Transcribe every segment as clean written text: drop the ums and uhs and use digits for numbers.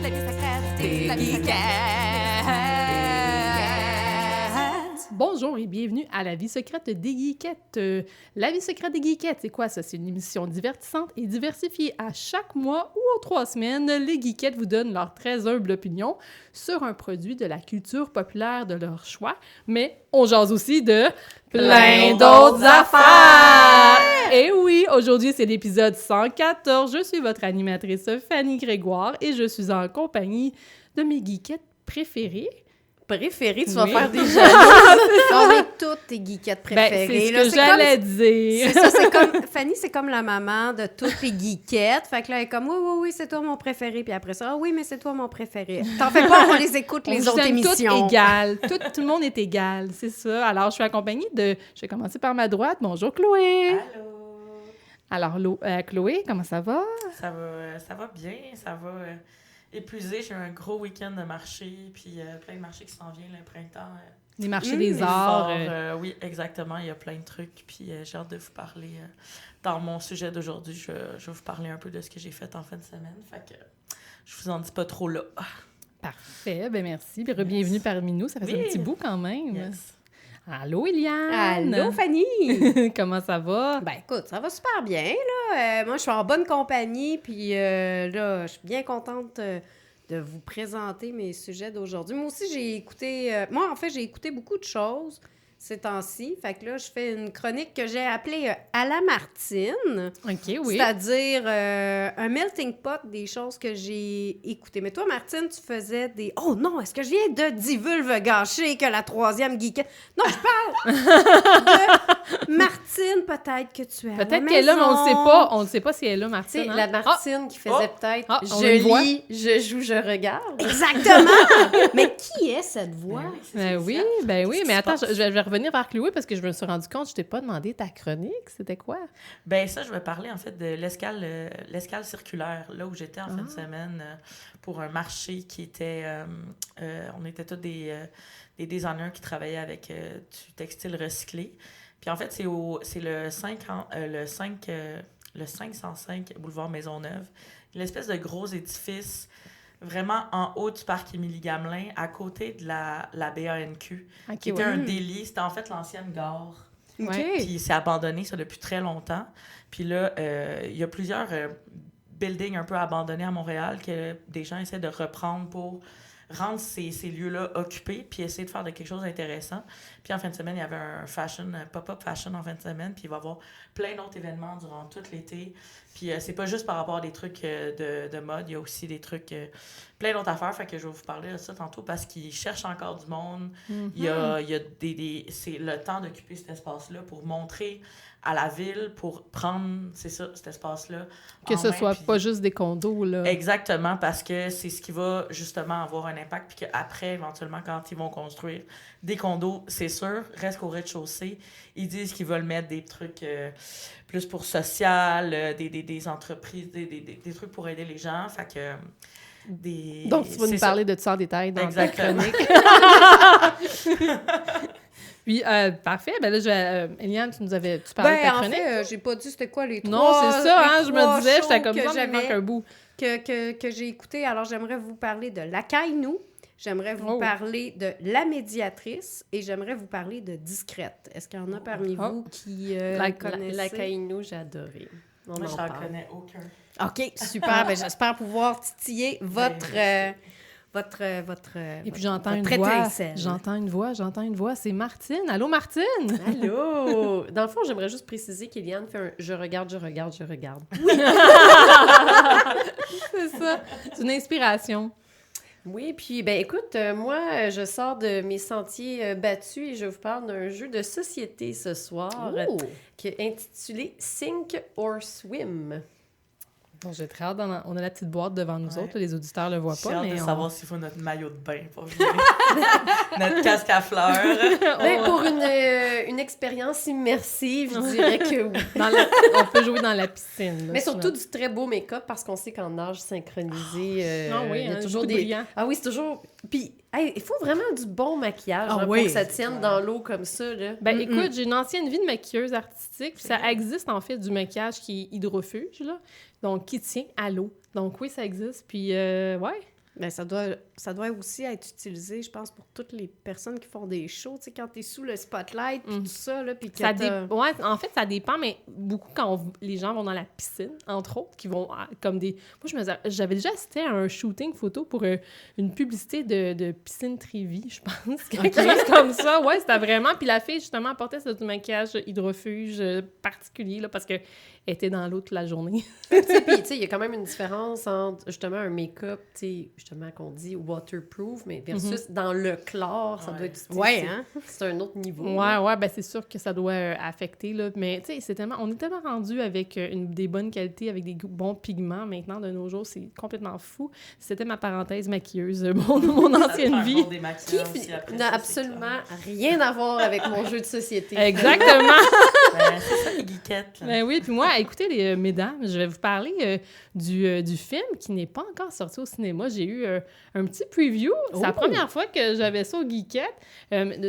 La vie secrète des geekettes. Bonjour et bienvenue à La vie secrète des geekettes. La vie secrète des geekettes, c'est quoi ça? C'est une émission divertissante et diversifiée. À chaque mois ou aux 3 semaines, les geekettes vous donnent leur très humble opinion sur un produit de la culture populaire de leur choix. Mais on jase aussi de plein d'autres affaires! Et oui, aujourd'hui, c'est l'épisode 114. Je suis votre animatrice Fanny Grégoire et je suis en compagnie de mes geekettes préférées. Préférée, tu vas Oui. faire des jaloux. On est toutes tes geekettes préférées. Ben, c'est ce là. que j'allais dire. C'est ça, c'est comme... Fanny, c'est comme la maman de toutes les geekettes. Fait que là, elle est comme, oui, c'est toi mon préféré. Puis après ça, ah oui, mais c'est toi mon préféré. T'en fais pas, on les écoute, les autres émissions. Toutes égales. Tout le monde est égal, c'est ça. Alors, je suis accompagnée de... Je vais commencer par ma droite. Bonjour, Chloé. Allô? Alors, Chloé, comment ça va? Ça va bien, ça va épuisé. J'ai eu un gros week-end de marché, puis plein de marchés qui s'en viennent le printemps. Les marchés des Les arts. forts, oui, exactement. Il y a plein de trucs, puis j'ai hâte de vous parler. Dans mon sujet d'aujourd'hui, je vais vous parler un peu de ce que j'ai fait en fin de semaine. Fait que je vous en dis pas trop là. Parfait, ben merci. Puis bienvenue parmi nous. Ça faisait Oui. un petit bout quand même. Yes. Allô, Eliane. Allô, Fanny? Comment ça va? Ben écoute, ça va super bien, là. Moi, je suis en bonne compagnie, puis là, je suis bien contente de vous présenter mes sujets d'aujourd'hui. Moi aussi, j'ai écouté... moi, en fait, j'ai écouté beaucoup de choses ces temps-ci. Fait que là, je fais une chronique que j'ai appelée à la Martine. OK, oui. C'est-à-dire un melting pot des choses que j'ai écoutées. Mais toi, Martine, tu faisais des... Oh non, est-ce que je viens de divulve gâcher que la troisième geekette... Non, je parle de Martine, peut-être que tu es à la Peut-être qu'elle est là, mais on ne le sait maison. pas. On ne sait pas si elle est là, Tu Martine. sais, hein? la Martine qui faisait peut-être Ah, on je le voit. lis, je joue, je regarde. Exactement! Mais qui est cette voix? Ben oui, mais attends, je vais revenir vers Chloé parce que je me suis rendu compte que je t'ai pas demandé ta chronique. C'était quoi? Ben ça, je vais parler en fait de l'escale circulaire, là où j'étais en fin de semaine pour un marché qui était... on était tous des designers qui travaillaient avec du textile recyclé. Puis en fait, c'est le 505 boulevard Maisonneuve. L'espèce de gros édifice vraiment en haut du parc Émilie-Gamelin, à côté de la BANQ, OK, qui était ouais. un délit. C'était en fait l'ancienne gare. Ouais. Puis c'est abandonné, ça, depuis très longtemps. Puis là, il y a plusieurs buildings un peu abandonnés à Montréal que des gens essaient de reprendre pour rendre ces lieux-là occupés puis essayer de faire de quelque chose d'intéressant. Puis en fin de semaine, il y avait un pop-up fashion en fin de semaine, puis il va y avoir plein d'autres événements durant tout l'été. Puis c'est pas juste par rapport à des trucs de mode, il y a aussi des trucs, plein d'autres affaires. Fait que je vais vous parler de ça tantôt parce qu'ils cherchent encore du monde. Il y a c'est le temps d'occuper cet espace-là pour montrer à la ville, pour prendre, c'est ça, cet espace-là. Que en ce main, soit puis- pas juste des condos, là. Exactement, parce que c'est ce qui va justement avoir un impact, puis qu'après, éventuellement, quand ils vont construire des condos, c'est sûr, reste qu'au rez-de-chaussée, ils disent qu'ils veulent mettre des trucs plus pour social, des entreprises, des trucs pour aider les gens, fait que... Donc, tu vas nous c'est ça. parler de ça en détail dans ta Exactement. chronique. Puis, parfait. Ben là, Eliane, tu parlais de ta En chronique? fait, j'ai pas dit c'était quoi les trois... Non, c'est ça, hein, les je trois me disais, j'étais shows comme que ça, il me manque j'avais, un bout. que j'ai écouté. Alors, j'aimerais vous parler de Lacaille-nous. J'aimerais vous parler de La Médiatrice et j'aimerais vous parler de Discrète. Est-ce qu'il y en a parmi vous qui connaissent? La Caïnou, j'ai adoré. On Moi, en je parle. n'en connais aucun. OK, super. Ben, j'espère pouvoir titiller votre Et puis, j'entends votre une voix. étincelle. J'entends une voix. C'est Martine. Allô, Martine? Allô! Dans le fond, j'aimerais juste préciser qu'Eliane fait un « je regarde, je regarde, je regarde ». C'est ça. C'est une inspiration. Oui, puis, ben écoute, moi, je sors de mes sentiers battus et je vous parle d'un jeu de société ce soir qui est intitulé « Sink or Swim ». Bon, j'ai très hâte. On a la petite boîte devant nous autres. Les auditeurs le voient J'ai pas, hâte mais de savoir s'il faut notre maillot de bain pour venir. Notre casque à fleurs. Ben, pour une expérience immersive, je dirais que oui. On peut jouer dans la piscine. Là, Mais surtout du très beau make-up parce qu'on sait qu'en nage synchronisé, Ah oui, il y a hein, toujours beaucoup de des... brillant. Ah oui, c'est toujours... Puis, il faut vraiment du bon maquillage Ah pour oui. que ça tienne dans l'eau comme ça, là. Ben écoute, j'ai une ancienne vie de maquilleuse artistique, puis ça existe en fait du maquillage qui est hydrofuge, là, donc qui tient à l'eau. Donc oui, ça existe, puis ouais. Ben, ça doit aussi être utilisé, je pense, pour toutes les personnes qui font des shows. Tu sais, quand t'es sous le spotlight, puis tout ça, là, puis que Ouais, en fait, ça dépend, mais beaucoup quand les gens vont dans la piscine, entre autres, qui vont comme des... Moi, j'avais déjà assisté à un shooting photo pour une publicité de piscine Trévis, je pense. Quelque chose comme ça. Ouais, c'était vraiment... Puis la fille, justement, portait ce maquillage hydrofuge particulier, là, parce que était dans l'eau toute la journée. Puis, tu sais, il y a quand même une différence entre, justement, un make-up, tu sais, justement, qu'on dit waterproof, mais versus dans le chlore, ça doit être... Ouais, hein? C'est un autre niveau. Ouais, ben c'est sûr que ça doit affecter, là. Mais, tu sais, on est tellement rendu avec des bonnes qualités, avec des bons pigments, maintenant, de nos jours, c'est complètement fou. C'était ma parenthèse maquilleuse, mon ancienne vie. Qui n'a absolument rien à voir avec mon jeu de société. Exactement! C'est ça, les geekettes. Ben oui, puis moi, écoutez, les mesdames, je vais vous parler du film qui n'est pas encore sorti au cinéma. J'ai eu un petit preview. C'est la première fois que j'avais ça au Geekette.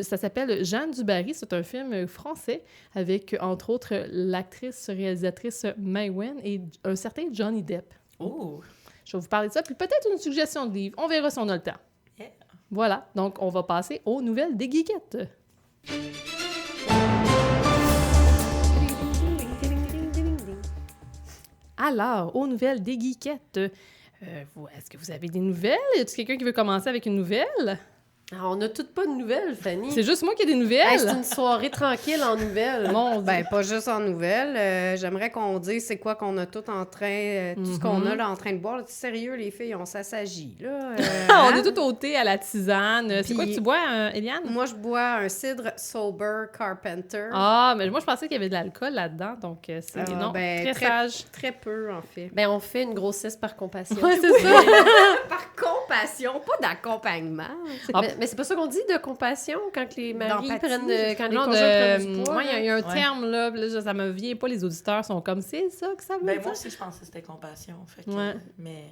Ça s'appelle Jeanne du Barry. C'est un film français avec, entre autres, l'actrice-réalisatrice Maïwenn et un certain Johnny Depp. Oh! Je vais vous parler de ça, puis peut-être une suggestion de livre. On verra si on a le temps. Yeah. Voilà, donc on va passer aux nouvelles des Geekettes. Alors, aux nouvelles des Geekettes, est-ce que vous avez des nouvelles? Y a-t-il quelqu'un qui veut commencer avec une nouvelle? Alors, on n'a toutes pas de nouvelles, Fanny. C'est juste moi qui ai des nouvelles? Hey, c'est une soirée tranquille en nouvelles. Ben, pas juste en nouvelles. J'aimerais qu'on dise c'est quoi qu'on a tout en train... tout ce qu'on a là en train de boire. Là, sérieux, les filles, on s'assagit, là. On est tout au thé à la tisane. C'est Puis, quoi que tu bois, Eliane? Moi, je bois un cidre Sober Carpenter. Ah, mais moi, je pensais qu'il y avait de l'alcool là-dedans, donc c'est non, très sage. Très peu, en fait. Ben, on fait une grossesse par compassion. Ouais, c'est ça. Par compassion, pas d'accompagnement. Mais c'est pas ça qu'on dit, de compassion, quand les maris D'empathie. prennent... quand les Non, conjoints prennent du poids. ouais, il y a un Ouais. terme, là, puis là, ça me vient pas, les auditeurs sont comme, c'est ça que ça veut Ben, dire? moi aussi, je pensais que c'était compassion. Fait que, Ouais. Mais...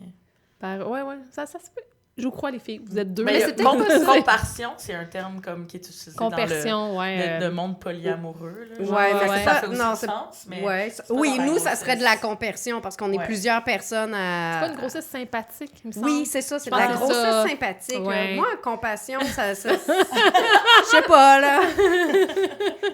Ouais, ça se peut. Je vous crois, les filles. Vous êtes deux. Mais c'est peut-être comparsion, c'est un terme comme qui est utilisé Compersion, ouais. dans le monde polyamoureux. Là, Ouais, genre. mais Ça c'est fait aussi non, du c'est sens, mais ouais, c'est pas oui, dans la nous ça serait de la grossesse. compersion parce qu'on est Ouais. plusieurs personnes à C'est pas une grossesse sympathique, il me semble. Oui, c'est ça, c'est de Je la pense que grossesse ça. sympathique. Ouais. Moi, compassion, ça je sais pas là.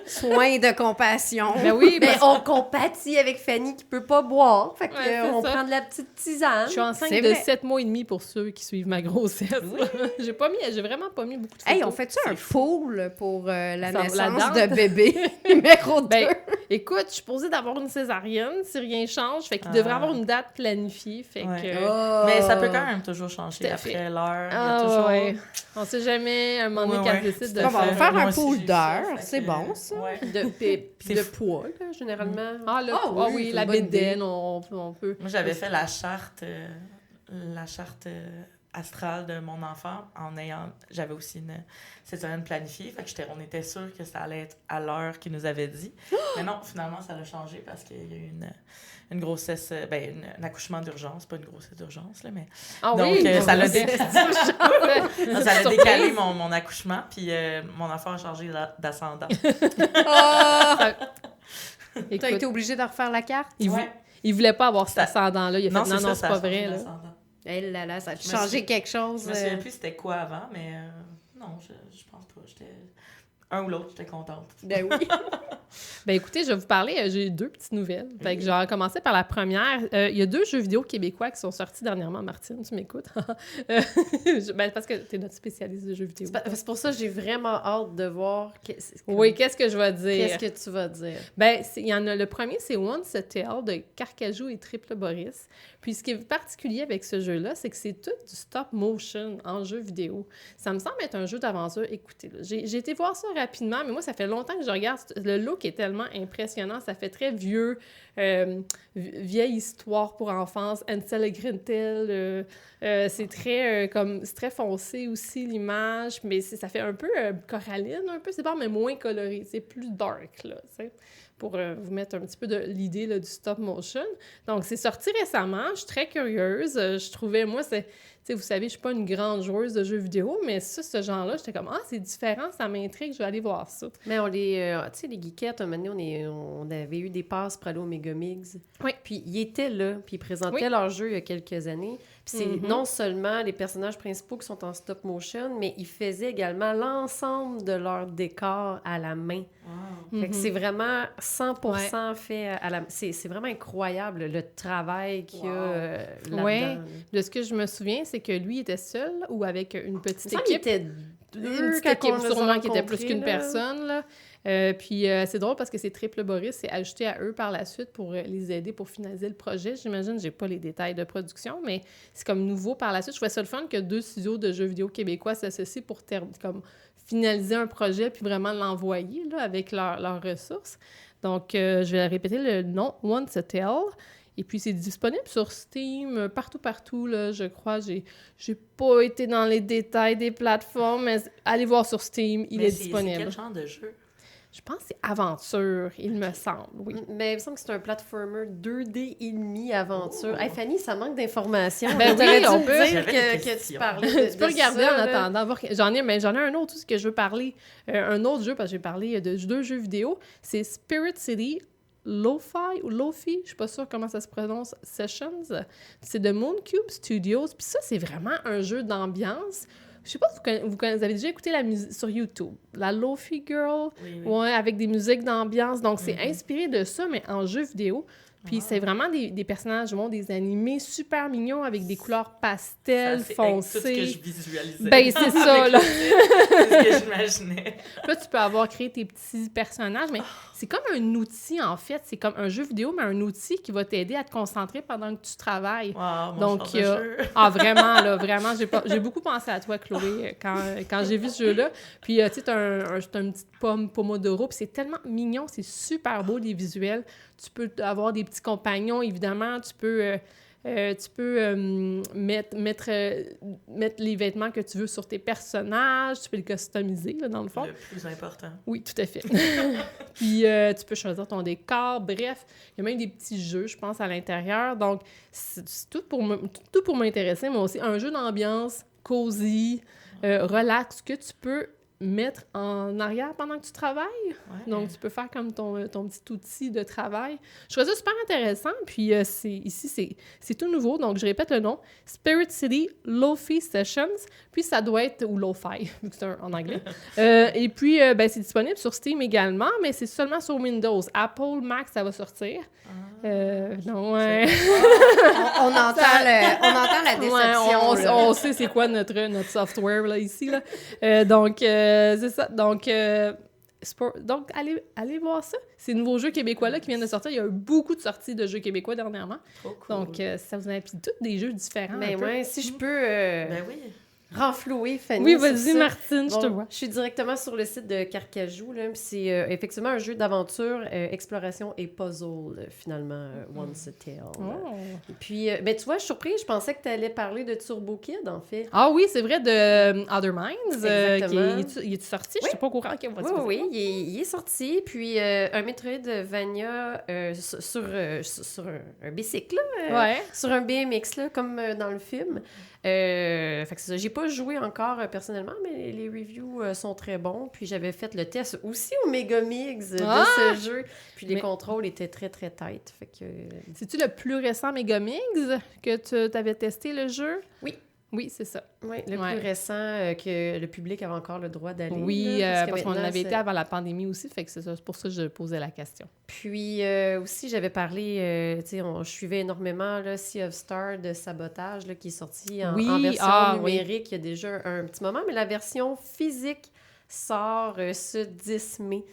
Soin de compassion. Ben oui, Mais parce- on compatit avec Fanny qui peut pas boire. Fait que, Ouais, c'est on ça. prend de la petite tisane. je suis enceinte C'est de vrai. 7 mois et demi pour ceux qui suivent ma grossesse. J'ai vraiment pas mis beaucoup de photos. Hey, on fait-tu un pool pour la La naissance date? de bébé numéro 2? Ben, écoute, je suis posée d'avoir une césarienne si rien change, fait qu'il devrait avoir une date planifiée, fait Ouais. que... Mais ça peut quand même toujours changer Tout à fait. après l'heure. Il y a Ah toujours... ouais. On sait jamais, un moment donné, Ouais, qu'elle ouais. décide Tout de à On va fait. faire Moi un aussi, pool j'ai vu ça, d'heures, fait c'est que- bon, ça. Ouais. Puis C'est de fou. poids, là, généralement. Ah, Ah oui, oui, c'est la une bonne bédaine, idée. on peut... Moi, j'avais fait la charte astrale de mon enfant en ayant... J'avais aussi une césarienne planifiée, fait que on était sûr que ça allait être à l'heure qu'il nous avait dit. Mais non, finalement, ça a changé parce qu'il y a eu une grossesse... un accouchement d'urgence, pas une grossesse d'urgence, là, mais... Ah Donc, oui! ça l'a Non, ça a décalé mon accouchement, puis mon enfant a changé d'ascendant. Ah! Écoute, T'as été obligé de refaire la carte? il voulait pas avoir cet Ça- ascendant-là. Il a fait, non, c'est ça a pas changé vrai, là. d'ascendant. Eh là là, ça a Je me changé suis- quelque chose. Je me souviens plus c'était quoi avant, mais non, je pense pas. Un ou l'autre, j'étais contente. Ben oui. Ben écoutez, je vais vous parler, j'ai 2 petites nouvelles. Fait que je vais commencer par la première. Il y a 2 jeux vidéo québécois qui sont sortis dernièrement. Martine, tu m'écoutes? Ben, parce que tu es notre spécialiste de jeux vidéo. C'est pour ça que j'ai vraiment hâte de voir... Oui, qu'est-ce que je vais dire? Qu'est-ce que tu vas dire? Ben, il y en a le premier, c'est Once a Tale de Carcajou et Triple Boris. Puis ce qui est particulier avec ce jeu-là, c'est que c'est tout du stop motion en jeu vidéo. Ça me semble être un jeu d'aventure. Écoutez, là, j'ai été voir ça rapidement, mais moi, ça fait longtemps que je regarde. Le look est tellement impressionnant. Ça fait très vieux, vieille histoire pour enfance. Ansel et Gretel. C'est très, c'est très foncé aussi, l'image. Mais ça fait un peu Coraline, un peu. C'est pas, mais moins coloré. C'est plus dark, là, tu sais. pour vous mettre un petit peu de l'idée là, du stop motion. Donc, c'est sorti récemment. Je suis très curieuse. Je trouvais, moi, vous savez, je suis pas une grande joueuse de jeux vidéo, mais ça, ce genre-là, j'étais comme, c'est différent, ça m'intrigue, je vais aller voir ça. Mais on les... tu sais, les geekettes, un moment donné, on avait eu des passes pour aller au Megamix. Oui. Puis ils étaient là, puis ils présentaient leur jeu il y a quelques années. Puis c'est non seulement les personnages principaux qui sont en stop motion, mais ils faisaient également l'ensemble de leur décor à la main. Wow. Fait que c'est vraiment 100% fait à la... C'est vraiment incroyable, le travail qu'il y a là-dedans. Oui, de ce que je me souviens, c'est que lui était seul ou avec une petite équipe. Il était une petite équipe sûrement qui était plus qu'une personne, là. Puis c'est drôle parce que c'est Triple Boris s'est ajouté à eux par la suite pour les aider pour finaliser le projet. J'imagine, j'ai pas les détails de production, mais c'est comme nouveau par la suite. Je trouvais ça le fun que 2 studios de jeux vidéo québécois s'associent pour comme finaliser un projet puis vraiment l'envoyer là, avec leurs ressources. Donc, je vais répéter le nom, Once a Tale. Et puis, c'est disponible sur Steam, partout, là, je crois. J'ai pas été dans les détails des plateformes, mais allez voir sur Steam, il est disponible. C'est quel genre de jeu? Je pense que c'est aventure, il me semble, oui. Mais il me semble que c'est un platformer 2D et demi aventure. Hey, Fanny, ça manque d'informations. Ben oui, on peut dire que tu parlais de tu peux regarder ça, en attendant. J'en ai un autre aussi que je veux parler. Un autre jeu, parce que j'ai parlé de 2 jeux vidéo. C'est Spirit City Lo-Fi ou Lo-Fi, je suis pas sûre comment ça se prononce, Sessions. C'est de Mooncube Studios. Puis ça, c'est vraiment un jeu d'ambiance. Je sais pas si vous avez déjà écouté la musique sur YouTube. La Lo-Fi Girl, ouais, avec des musiques d'ambiance. Donc, c'est inspiré de ça, mais en jeu vidéo. Puis c'est vraiment des personnages, des animés super mignons avec des couleurs pastel, foncées. C'est tout ce que je visualisais. Ben, c'est ça, là. C'est ce que j'imaginais. Là, tu peux avoir créé tes petits personnages, mais c'est comme un outil, en fait. C'est comme un jeu vidéo, mais un outil qui va t'aider à te concentrer pendant que tu travailles. Wow, donc, vraiment, là, vraiment, j'ai beaucoup pensé à toi, Chloé, quand j'ai vu ce jeu-là. Puis, tu sais, t'as une petite pomme Pomodoro, puis c'est tellement mignon, c'est super beau, les visuels. Tu peux avoir des petits compagnons, évidemment. Tu peux mettre les vêtements que tu veux sur tes personnages. Tu peux les customiser, là, dans le fond. Le plus important. Oui, tout à fait. Puis, tu peux choisir ton décor. Bref, il y a même des petits jeux, je pense, à l'intérieur. Donc, c'est tout pour m'intéresser, mais aussi un jeu d'ambiance cosy, relax, que tu peux mettre en arrière pendant que tu travailles. Ouais. Donc, tu peux faire comme ton petit outil de travail. Je trouve ça super intéressant. Puis, c'est tout nouveau. Donc, je répète le nom. Spirit City Lo-Fi Sessions. Puis, ça doit être... Ou Lo-Fi, vu que c'est en anglais. Et puis, c'est disponible sur Steam également, mais c'est seulement sur Windows. Apple, Mac, ça va sortir. Non, ouais. on entend la déception. Ouais, on sait c'est quoi notre software, là, ici, là. Donc, c'est ça. Donc, allez voir ça. Ces nouveaux jeux québécois-là qui viennent de sortir. Il y a eu beaucoup de sorties de jeux québécois dernièrement. Trop cool. Donc, ça vous a... Puis tous des jeux différents. Mais ouais, si je peux... Ben oui. renflouer, Fanny. Oui, vas-y, Martine, je te vois. Je suis directement sur le site de Carcajou. Là, c'est effectivement un jeu d'aventure, exploration et puzzle, finalement, Once a Tale. Oh. Et puis, tu vois, je suis surprise. Je pensais que tu allais parler de Turbo Kid, en fait. Ah oui, c'est vrai, de Other Minds. Exactement. Il est sorti? Oui. Je suis pas au courant. Oui, il est sorti. Puis, un Metroidvania sur un bicycle, sur un BMX, là, comme dans le film. Fait que c'est ça. J'ai pas joué encore personnellement, mais les reviews sont très bons. Puis j'avais fait le test aussi au Megamix de ce jeu. Puis les contrôles étaient très, très tight. Fait que... C'est-tu le plus récent Megamix que tu avais testé le jeu? Oui. Oui, c'est ça. Oui, le plus récent que le public avait encore le droit d'aller. Oui, parce qu'on avait été avant la pandémie aussi, fait que c'est pour ça que je posais la question. Puis aussi, j'avais parlé, tu sais, je suivais énormément là, Sea of Stars de Sabotage là, qui est sorti en version numérique il y a déjà un petit moment, mais la version physique sort ce 10 mai.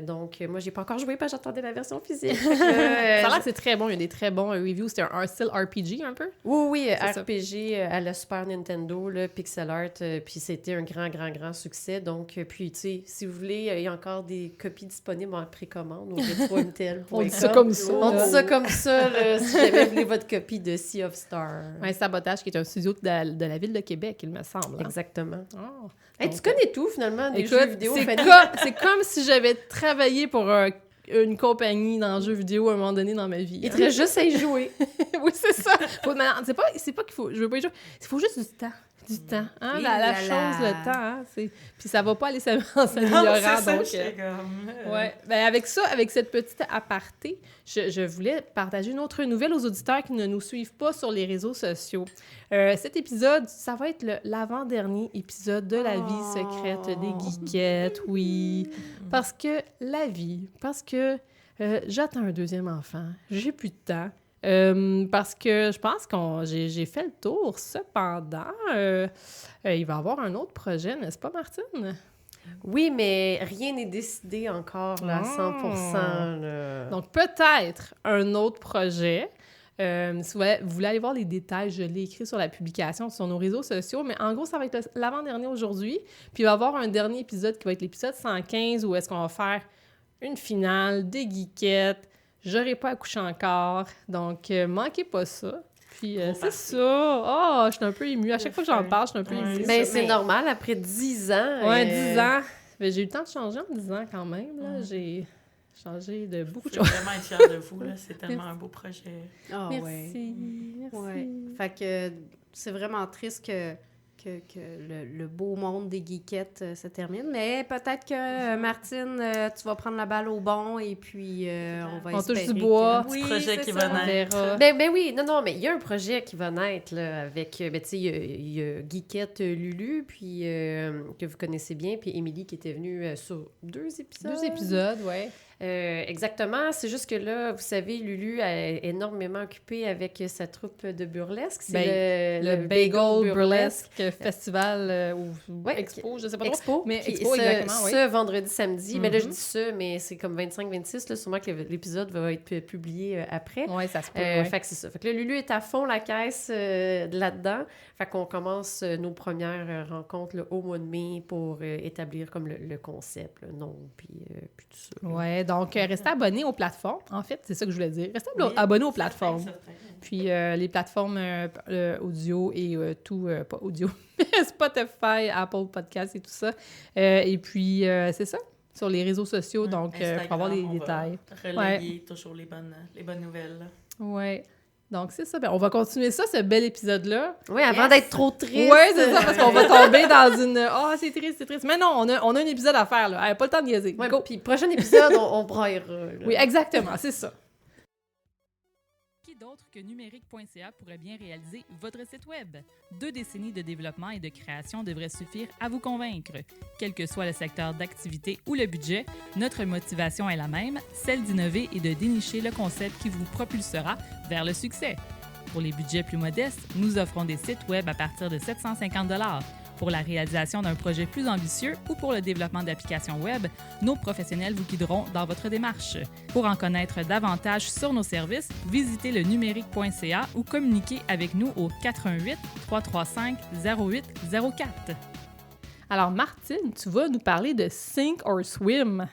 Donc, moi, j'ai pas encore joué parce que j'attendais la version physique. Ça a l'air que c'est très bon. Il y a des très bons reviews. C'était un style RPG, un peu? Oui, RPG à la Super Nintendo, là, pixel art. Puis c'était un grand succès. Donc, puis, tu sais, si vous voulez, il y a encore des copies disponibles en précommande au retrointel.com. On dit ça comme ça. On dit ça comme ça, là, si jamais vous voulez votre copie de Sea of Stars. Un Sabotage qui est un studio de la ville de Québec, il me semble. Hein? Exactement. Oh. Hey, tu connais tout, finalement, des jeux vidéo. C'est comme si j'avais travaillé pour une compagnie dans le jeu vidéo à un moment donné dans ma vie. Il te reste juste à y jouer. Oui, c'est ça. C'est pas qu'il faut... Je veux pas y jouer. Il faut juste du temps. Du temps. Hein? Oui, La chose, le temps. Hein? Puis ça va pas aller en s'améliorant. Donc, ouais. Ben, avec ça, avec cette petite aparté, je voulais partager une autre nouvelle aux auditeurs qui ne nous suivent pas sur les réseaux sociaux. Cet épisode, ça va être l'avant-dernier épisode de La vie secrète des geekettes, oui. Parce que j'attends un deuxième enfant. J'ai plus de temps. Parce que je pense que j'ai fait le tour. Cependant, il va y avoir un autre projet, n'est-ce pas, Martine? Oui, mais rien n'est décidé encore là, à 100%. Là. Donc, peut-être un autre projet. Si vous voulez aller voir les détails, je l'ai écrit sur la publication sur nos réseaux sociaux, mais en gros, ça va être l'avant-dernier aujourd'hui. Puis il va y avoir un dernier épisode qui va être l'épisode 115 où est-ce qu'on va faire une finale, des geekettes. J'aurais pas accouché encore, donc manquez pas ça. Puis c'est ça. Oh, je suis un peu émue. À chaque fois que j'en parle, je suis un peu émue. Ben, c'est normal, après 10 ans. Ouais, 10 ans. Mais j'ai eu le temps de changer en 10 ans quand même. Là. J'ai changé de beaucoup de choses. Je suis vraiment fière de vous. Là. C'est tellement un beau projet. Oh, Merci. Ouais. Fait que c'est vraiment triste que le beau monde des geekettes se termine. Mais peut-être que, Martine, tu vas prendre la balle au bon et puis on va espérer. On touche du bois. Oui, projet qui va naître. Ben oui, non, mais il y a un projet qui va naître là, avec, tu sais, il y a Geekette Lulu, puis que vous connaissez bien, puis Émilie qui était venue sur 2 épisodes. 2 épisodes, ouais. Exactement. C'est juste que là, vous savez, Lulu est énormément occupée avec sa troupe de burlesque. C'est le Bagel Burlesque Festival ou Expo, je sais pas trop. Expo. Mais Puis Expo, exactement, oui. Ce vendredi, samedi. Mais là, je dis ça, mais c'est comme 25-26. Là, sûrement que l'épisode va être publié après. Oui, ça se peut, ouais. Fait que c'est ça. Fait que là, Lulu est à fond la caisse là-dedans. Fait qu'on commence nos premières rencontres là, au mois de mai pour établir comme le concept, le nom, puis tout ça. Ouais, donc restez abonnés aux plateformes. En fait, c'est ça que je voulais dire. Restez abonnés aux plateformes. Puis les plateformes audio et tout, pas audio, Spotify, Apple Podcasts et tout ça. Et puis, c'est ça, sur les réseaux sociaux, donc pour avoir les détails. Relayer toujours les bonnes nouvelles. Oui. Donc, c'est ça. Ben, on va continuer ça, ce bel épisode-là. Oui, avant d'être trop triste. Oui, c'est ça, parce qu'on va tomber dans une... Ah, c'est triste. Mais non, on a un épisode à faire, là. Pas le temps de niaiser. Ouais, puis prochain épisode, on braillera. Là. Oui, exactement, c'est ça. Qui d'autre que numérique.ca pourrait bien réaliser votre site Web? 2 décennies de développement et de création devraient suffire à vous convaincre. Quel que soit le secteur d'activité ou le budget, notre motivation est la même, celle d'innover et de dénicher le concept qui vous propulsera vers le succès. Pour les budgets plus modestes, nous offrons des sites Web à partir de 750 $. Pour la réalisation d'un projet plus ambitieux ou pour le développement d'applications Web, nos professionnels vous guideront dans votre démarche. Pour en connaître davantage sur nos services, visitez le numérique.ca ou communiquez avec nous au 418 335 0804. Alors, Martine, tu vas nous parler de Sink or Swim.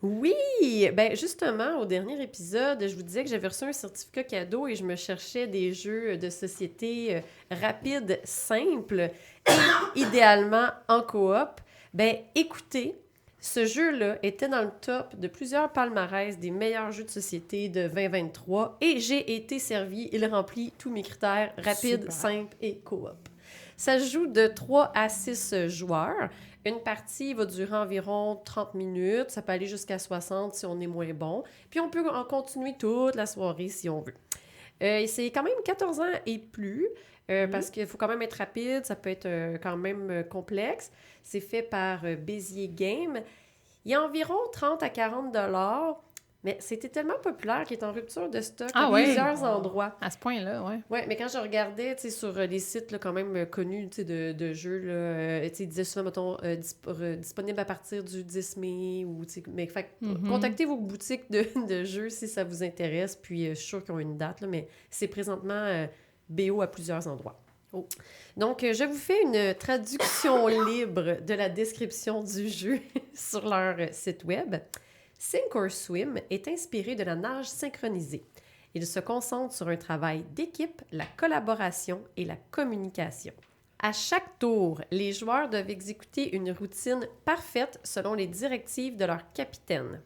Oui! Ben justement, au dernier épisode, je vous disais que j'avais reçu un certificat cadeau et je me cherchais des jeux de société rapides, simples et idéalement en coop. Ben écoutez, ce jeu-là était dans le top de plusieurs palmarès des meilleurs jeux de société de 2023 et j'ai été servie. Il remplit tous mes critères rapides, simples et coop. Ça se joue de 3 à 6 joueurs. Une partie va durer environ 30 minutes. Ça peut aller jusqu'à 60 si on est moins bon. Puis on peut en continuer toute la soirée si on veut. C'est quand même 14 ans et plus, parce qu'il faut quand même être rapide. Ça peut être quand même complexe. C'est fait par Bézier Game. Il y a environ 30 à 40 $. Mais c'était tellement populaire qu'il est en rupture de stock à plusieurs endroits. À ce point-là, oui. Oui, mais quand je regardais sur les sites là, quand même connus de jeux, là, ils disaient souvent, mettons, disponible à partir du 10 mai. Mais contactez vos boutiques de jeux si ça vous intéresse. Puis je suis sûre qu'ils ont une date, là, mais c'est présentement BO à plusieurs endroits. Oh. Donc, je vous fais une traduction libre de la description du jeu sur leur site web. Sink or Swim est inspiré de la nage synchronisée. Il se concentre sur un travail d'équipe, la collaboration et la communication. À chaque tour, les joueurs doivent exécuter une routine parfaite selon les directives de leur capitaine.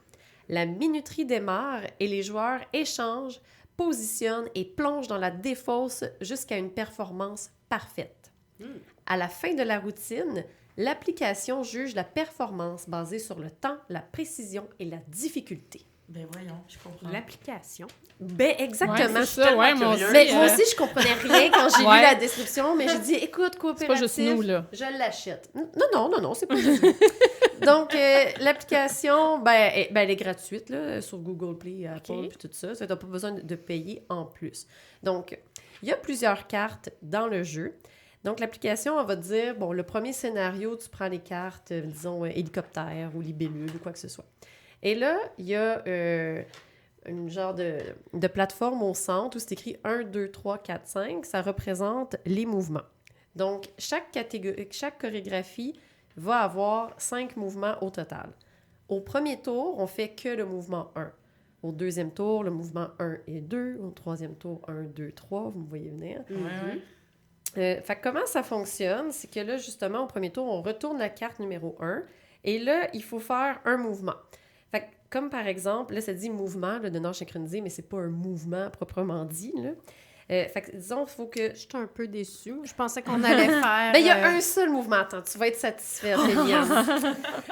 La minuterie démarre et les joueurs échangent, positionnent et plongent dans la défausse jusqu'à une performance parfaite. À la fin de la routine, l'application juge la performance basée sur le temps, la précision et la difficulté. Ben voyons, je comprends. L'application. Ben exactement. Ouais, c'est ça, ouais, moi aussi. Mais moi aussi, je comprenais rien quand j'ai lu Ouais. la description, mais j'ai dit, écoute, C'est coopératif, pas juste nous, là. je l'achète. Non, c'est pas juste nous. Donc, l'application, elle est gratuite, là, sur Google Play, Apple, puis tout ça. Ça, t'as pas besoin de payer en plus. Donc, il y a plusieurs cartes dans le jeu. Donc, l'application, elle va te dire, bon, le premier scénario, tu prends les cartes, disons, hélicoptère ou libellule ou quoi que ce soit. Et là, il y a une genre de plateforme au centre où c'est écrit 1, 2, 3, 4, 5. Ça représente les mouvements. Donc, chaque chorégraphie va avoir 5 mouvements au total. Au premier tour, on fait que le mouvement 1. Au deuxième tour, le mouvement 1 et 2. Au troisième tour, 1, 2, 3. Vous me voyez venir. Ouais. Fait que comment ça fonctionne? C'est que là, justement, au premier tour, on retourne la carte numéro 1. Et là, il faut faire un mouvement. Fait que, comme par exemple, là, ça dit mouvement là, de nage synchronisé, mais c'est pas un mouvement proprement dit, là. Fait que, disons, il faut que... J'étais un peu déçue. Je pensais qu'on allait faire... Ben, il y a un seul mouvement. Attends, tu vas être satisfaite, Eliane.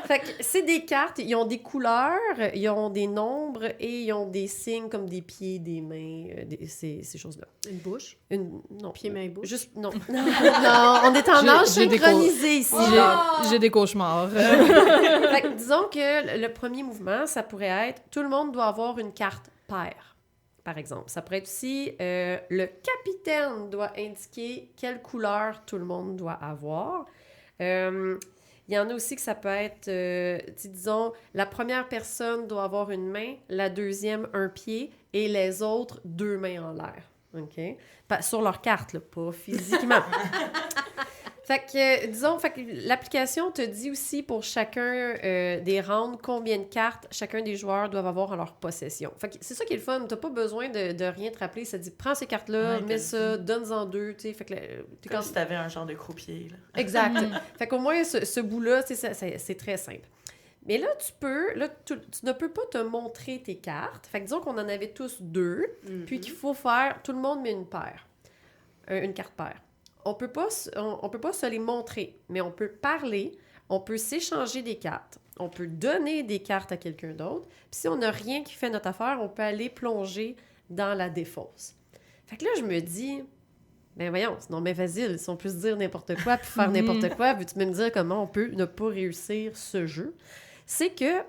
Fait que c'est des cartes, ils ont des couleurs, ils ont des nombres et ils ont des signes comme des pieds, des mains, ces choses-là. Une bouche. Non. Pieds, mains, bouche. Juste, non. Non, on est en J'ai- âge j'ai des synchronisé ici. là. J'ai des cauchemars. Fait que disons que le premier mouvement, ça pourrait être tout le monde doit avoir une carte paire, par exemple. Ça pourrait être aussi le capitaine doit indiquer quelle couleur tout le monde doit avoir. Il y en a aussi que ça peut être, disons, la première personne doit avoir une main, la deuxième un pied et les autres 2 mains en l'air. OK? Sur leur carte, là, pas physiquement. Fait que, disons, l'application te dit aussi pour chacun des rounds combien de cartes chacun des joueurs doivent avoir en leur possession. Fait que c'est ça qui est le fun. T'as pas besoin de rien te rappeler. Ça dit, prends ces cartes-là, Ouais, mets ça, donne-en 2, tu sais. Fait que t'es Comme si t'avais un genre de croupier, là. Exact. Fait qu'au moins, ce bout-là, c'est très simple. Mais là, tu ne peux pas te montrer tes cartes. Fait que disons qu'on en avait tous 2, puis qu'il faut faire, tout le monde met une paire, une carte paire. On peut pas se les montrer, mais on peut parler, on peut s'échanger des cartes, on peut donner des cartes à quelqu'un d'autre, puis si on n'a rien qui fait notre affaire, on peut aller plonger dans la défausse. Fait que là, je me dis, ben voyons, non mais vas-y, si on peut se dire n'importe quoi puis faire n'importe quoi, veux-tu même dire comment on peut ne pas réussir ce jeu? C'est que,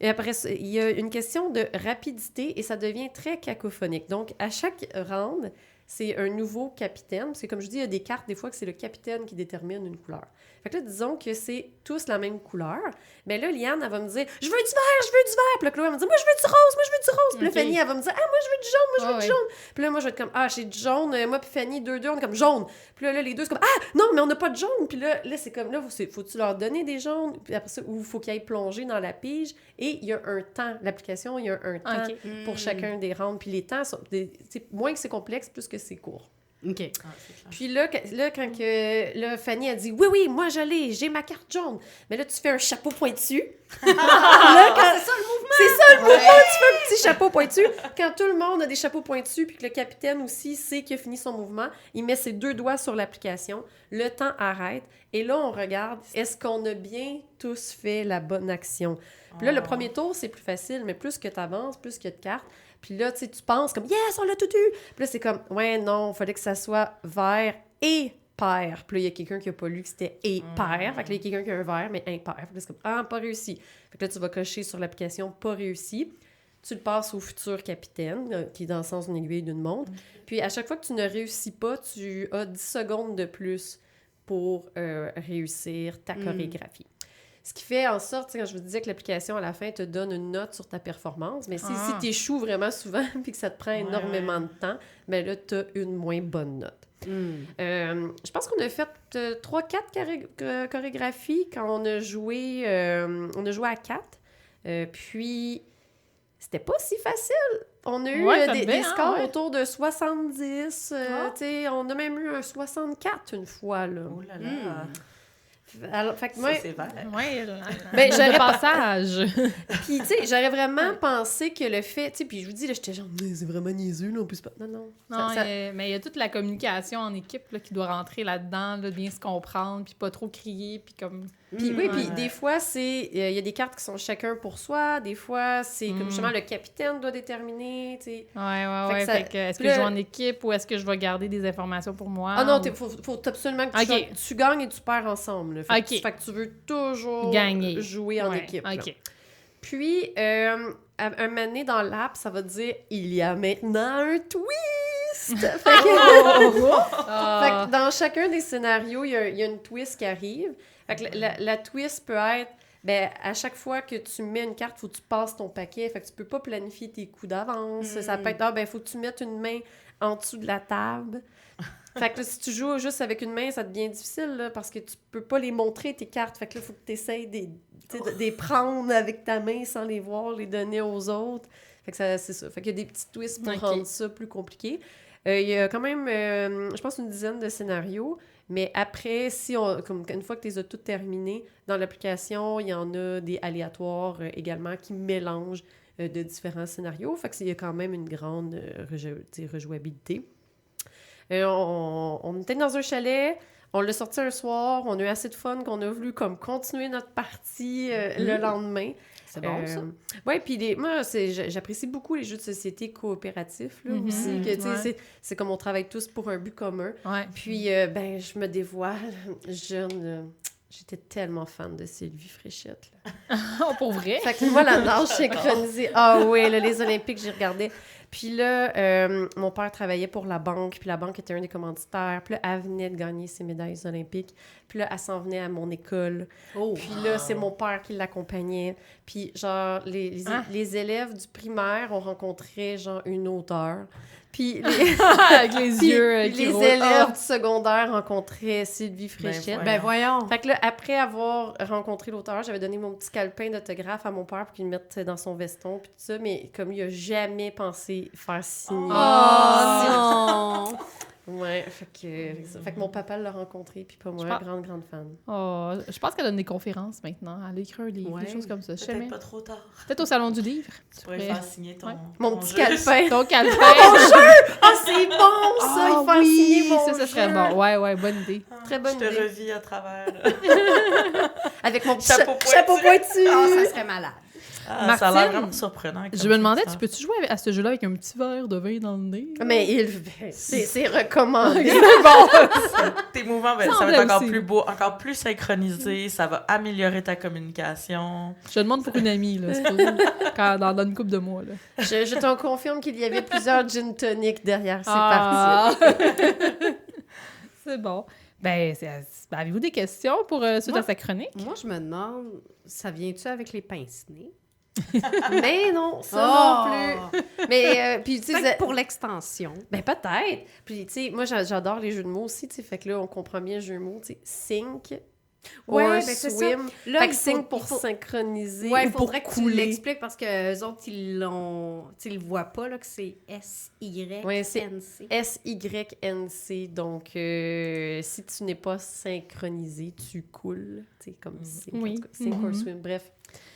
et après, il y a une question de rapidité et ça devient très cacophonique. Donc, à chaque round, c'est un nouveau capitaine. C'est comme je dis, il y a des cartes, des fois, que c'est le capitaine qui détermine une couleur. Fait que là, disons que c'est tous la même couleur. Mais là, Liane, elle va me dire « Je veux du vert, je veux du vert! » Puis là, Chloé, elle va me dire « Moi, je veux du rose, moi, je veux du rose! » Puis là, Fanny, elle va me dire « Ah, moi, je veux du jaune, moi, je veux du jaune! » Puis là, moi, je vais être comme « Ah, j'ai du jaune. » Moi, puis Fanny, 2-2, on est comme « Jaune! » Puis là, les deux, c'est comme « Ah, non, mais on n'a pas de jaune! » Puis là, c'est comme « Là, faut-tu leur donner des jaunes? » Puis après ça, ou faut qu'ils aillent plonger dans la pige. Et il y a un temps. L'application, il y a un temps pour chacun des rounds. Puis les temps, moins que c'est complexe, plus que c'est court. OK. Ah, c'est clair. Puis là quand Fanny a dit « Oui, moi, j'ai ma carte jaune. » Mais là, tu fais un chapeau pointu. C'est ça le mouvement! C'est ça le mouvement! Tu fais un petit chapeau pointu. Quand tout le monde a des chapeaux pointus, puis que le capitaine aussi sait qu'il a fini son mouvement, il met ses 2 doigts sur l'application, le temps arrête, et là, on regarde, est-ce qu'on a bien tous fait la bonne action? Puis là, le premier tour, c'est plus facile, mais plus que tu avances, plus qu'il y a de cartes, puis là, tu sais, tu penses comme « Yes, on l'a tout eu! » Puis là, c'est comme « Ouais, non, il fallait que ça soit vert et pair. » Puis là, il y a quelqu'un qui n'a pas lu que c'était « et pair ». Fait que là, il y a quelqu'un qui a un vert, mais impair. Fait que là, c'est comme « Ah, pas réussi. » Fait que là, tu vas cocher sur l'application « Pas réussi ». Tu le passes au futur capitaine, qui est dans le sens d'une aiguille d'une montre. Puis à chaque fois que tu ne réussis pas, tu as 10 secondes de plus pour réussir ta chorégraphie. Ce qui fait en sorte, quand je vous disais que l'application, à la fin, te donne une note sur ta performance, mais si tu échoues vraiment souvent puis que ça te prend énormément de temps, ben là, tu as une moins bonne note. Je pense qu'on a fait 3-4 chorégraphies quand on a joué à 4. Puis, c'était pas si facile. On a eu des scores autour de 70. On a même eu un 64 une fois. Là. Oh là là! Alors, fait que moi, Ça, c'est vrai. Ouais, ben, j'aurais de passage. Puis, tu sais, j'aurais vraiment pensé que le fait, tu sais, puis je vous dis, là, j'étais genre, mais c'est vraiment niaiseux, là, on peut pas. Non. Non, mais il y a toute la communication en équipe là, qui doit rentrer là-dedans, là, bien se comprendre, puis pas trop crier, puis comme... Puis oui, puis des fois, c'est... Il y a des cartes qui sont chacun pour soi. Des fois, c'est comme justement le capitaine doit déterminer, tu sais. Ouais. ça- Fait que, est-ce que je joue en équipe ou est-ce que je vais garder des informations pour moi? Ah non, ou... faut absolument que tu gagnes et tu perds ensemble. Là. Fait que tu veux toujours gagner. Jouer en équipe. Là. OK. Puis, un moment donné dans l'app, ça va te dire « Il y a maintenant un twist! » Fait que dans chacun des scénarios, il y a une twist qui arrive. Fait que la twist peut être, ben, à chaque fois que tu mets une carte, il faut que tu passes ton paquet. Fait que tu peux pas planifier tes coups d'avance. Ça peut être, ben, faut que tu mettes une main en dessous de la table. Fait que là, si tu joues juste avec une main, ça devient difficile, là, parce que tu peux pas les montrer, tes cartes. Fait que là, il faut que tu essaies de les prendre avec ta main sans les voir, les donner aux autres. Fait que c'est ça. Fait qu'il y a des petits twists pour rendre ça plus compliqué. Il y a quand même, je pense, une dizaine de scénarios. Mais après, comme une fois que tu les as toutes terminées, dans l'application, il y en a des aléatoires également qui mélangent de différents scénarios. Fait qu'il y a quand même une grande rejouabilité. On était dans un chalet, on l'a sorti un soir, on a eu assez de fun qu'on a voulu comme continuer notre partie le lendemain. C'est bon, ça. Oui, puis moi, j'apprécie beaucoup les jeux de société coopératifs, là, aussi. Que, c'est comme on travaille tous pour un but commun. Ouais. Puis, ben, je me dévoile, jeune... J'étais tellement fan de Sylvie Fréchette. Là. Oh, pour vrai? Fait que moi, la nage synchronisée, oui, là, les Olympiques, j'y regardais. Puis là, mon père travaillait pour la banque, puis la banque était un des commanditaires. Puis là, elle venait de gagner ses médailles olympiques. Puis là, elle s'en venait à mon école. Puis là, c'est mon père qui l'accompagnait. Puis genre, les élèves du primaire ont rencontré genre une auteure. Puis avec les yeux qui les roulent. élèves du secondaire rencontraient Sylvie Fréchette. Ben voyons. Fait que là, après avoir rencontré l'auteur, j'avais donné mon petit calepin d'autographe à mon père pour qu'il le mette dans son veston puis tout ça, mais comme il a jamais pensé faire signer. Oh non! Ouais, fait que mon papa l'a rencontré puis pas moi, grande fan. Oh, je pense qu'elle donne des conférences maintenant. Elle écrit un livre, des choses comme ça. Peut-être pas trop tard. Peut-être au Salon du livre. Tu pourrais faire signer ton... Mon petit calepin. Ton calepin. Ah, c'est bon ça! Il faut signer mon ça serait bon. Ouais, bonne idée. Très bonne idée. Je te revis à travers. Avec mon petit chapeau pointu. Ah, ça serait malade. Ça a l'air vraiment surprenant. Je me demandais, tu peux-tu jouer à ce jeu-là avec un petit verre de vin dans le nez? Mais c'est recommandé. C'est bon! Tes mouvements, ça va être encore plus beau, encore plus synchronisé. Ça va améliorer ta communication. Je demande pour une amie, là, dans une couple de mois. Là. Je t'en confirme qu'il y avait plusieurs gin tonic derrière ces parties. C'est bon. Ben, avez-vous des questions pour suite à sa chronique? Moi, je me demande, ça vient-tu avec les pince-nez? Mais non, ça non plus. Mais, puis, tu sais... pour l'extension. Ben, peut-être. Puis, tu sais, moi, j'adore les jeux de mots aussi, tu sais. Fait que là, on comprend bien le jeu de mots, tu sais. Sync... Ouais, ben c'est ça. Là, fait que sync pour synchroniser. Ouais, il pour faudrait que tu l'expliques parce que eux autres, ils le voient pas, là, que c'est S-Y-N-C. Ouais, c'est S-Y-N-C. Donc, si tu n'es pas synchronisé, tu coules. Tu sais, comme sync, en tout cas, sync or swim, bref.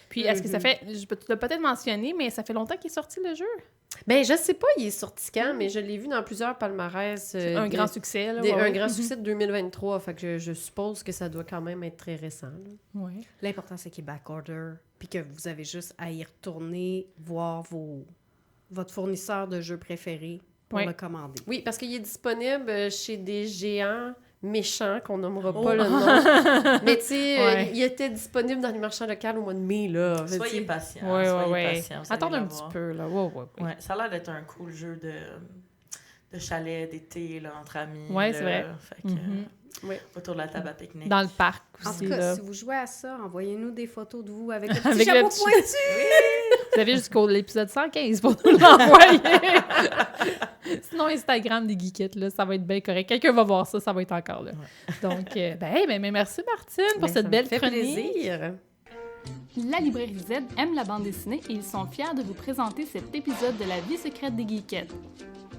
Puis, est-ce que ça fait... Tu l'as peut-être mentionné, mais ça fait longtemps qu'il est sorti, le jeu? Ben, je sais pas, il est sorti quand, mais je l'ai vu dans plusieurs palmarès. Un grand succès, là. Un grand succès de 2023. Fait que je suppose que ça doit quand même être très récent. Ouais. L'important, c'est qu'il est backorder, puis que vous avez juste à y retourner, voir votre fournisseur de jeux préféré pour le commander. Oui, parce qu'il est disponible chez des géants méchants, qu'on nommera pas le nom. Mais tu sais, il était disponible dans les marchands locaux au mois de mai, là. Soyez patient. Ouais. Patient, attends un petit peu, là. Ouais, ça a l'air d'être un cool jeu de chalet d'été, là, entre amis. Ouais, c'est vrai. Fait que, autour de la table à pique-nique. Dans le parc aussi, en tout cas, là. si vous jouez à ça, envoyez-nous des photos de vous avec le petit avec chapeau le petit... pointu! Vous avez jusqu'au l'épisode 115 pour nous l'envoyer. Sinon, Instagram des geekettes, là, ça va être bien correct. Quelqu'un va voir ça, ça va être encore là. Ouais. Donc, merci Martine pour cette belle chronique. Plaisir. La Librairie Z aime la bande dessinée et ils sont fiers de vous présenter cet épisode de La vie secrète des geekettes.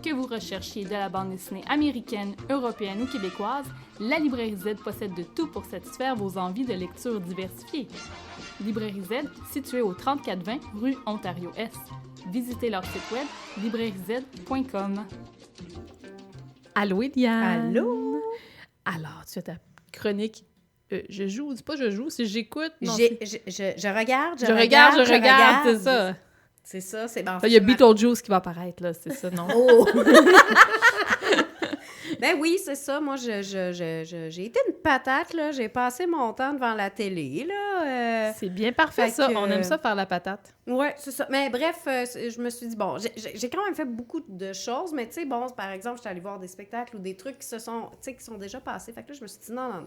Que vous recherchiez de la bande dessinée américaine, européenne ou québécoise, la Librairie Z possède de tout pour satisfaire vos envies de lecture diversifiées. Librairie Z, située au 3420 rue Ontario-Est. Visitez leur site web librairiez.com. Allô, Eliane! Allô? Alors, tu as ta chronique. Je joue, c'est pas je joue, c'est j'écoute. Non, Je regarde, je regarde, c'est ça. C'est ça, c'est... Ben, Il y a Beetlejuice qui va apparaître, là, c'est ça, non? Oh! Ben oui, c'est ça. Moi, j'ai été une patate, là. J'ai passé mon temps devant la télé, là. C'est bien parfait, ça. On aime ça, faire la patate. Ouais, c'est ça. Mais bref, je me suis dit, bon, j'ai quand même fait beaucoup de choses, mais tu sais, bon, par exemple, j'étais allée voir des spectacles ou des trucs qui sont déjà passés. Fait que là, je me suis dit, non.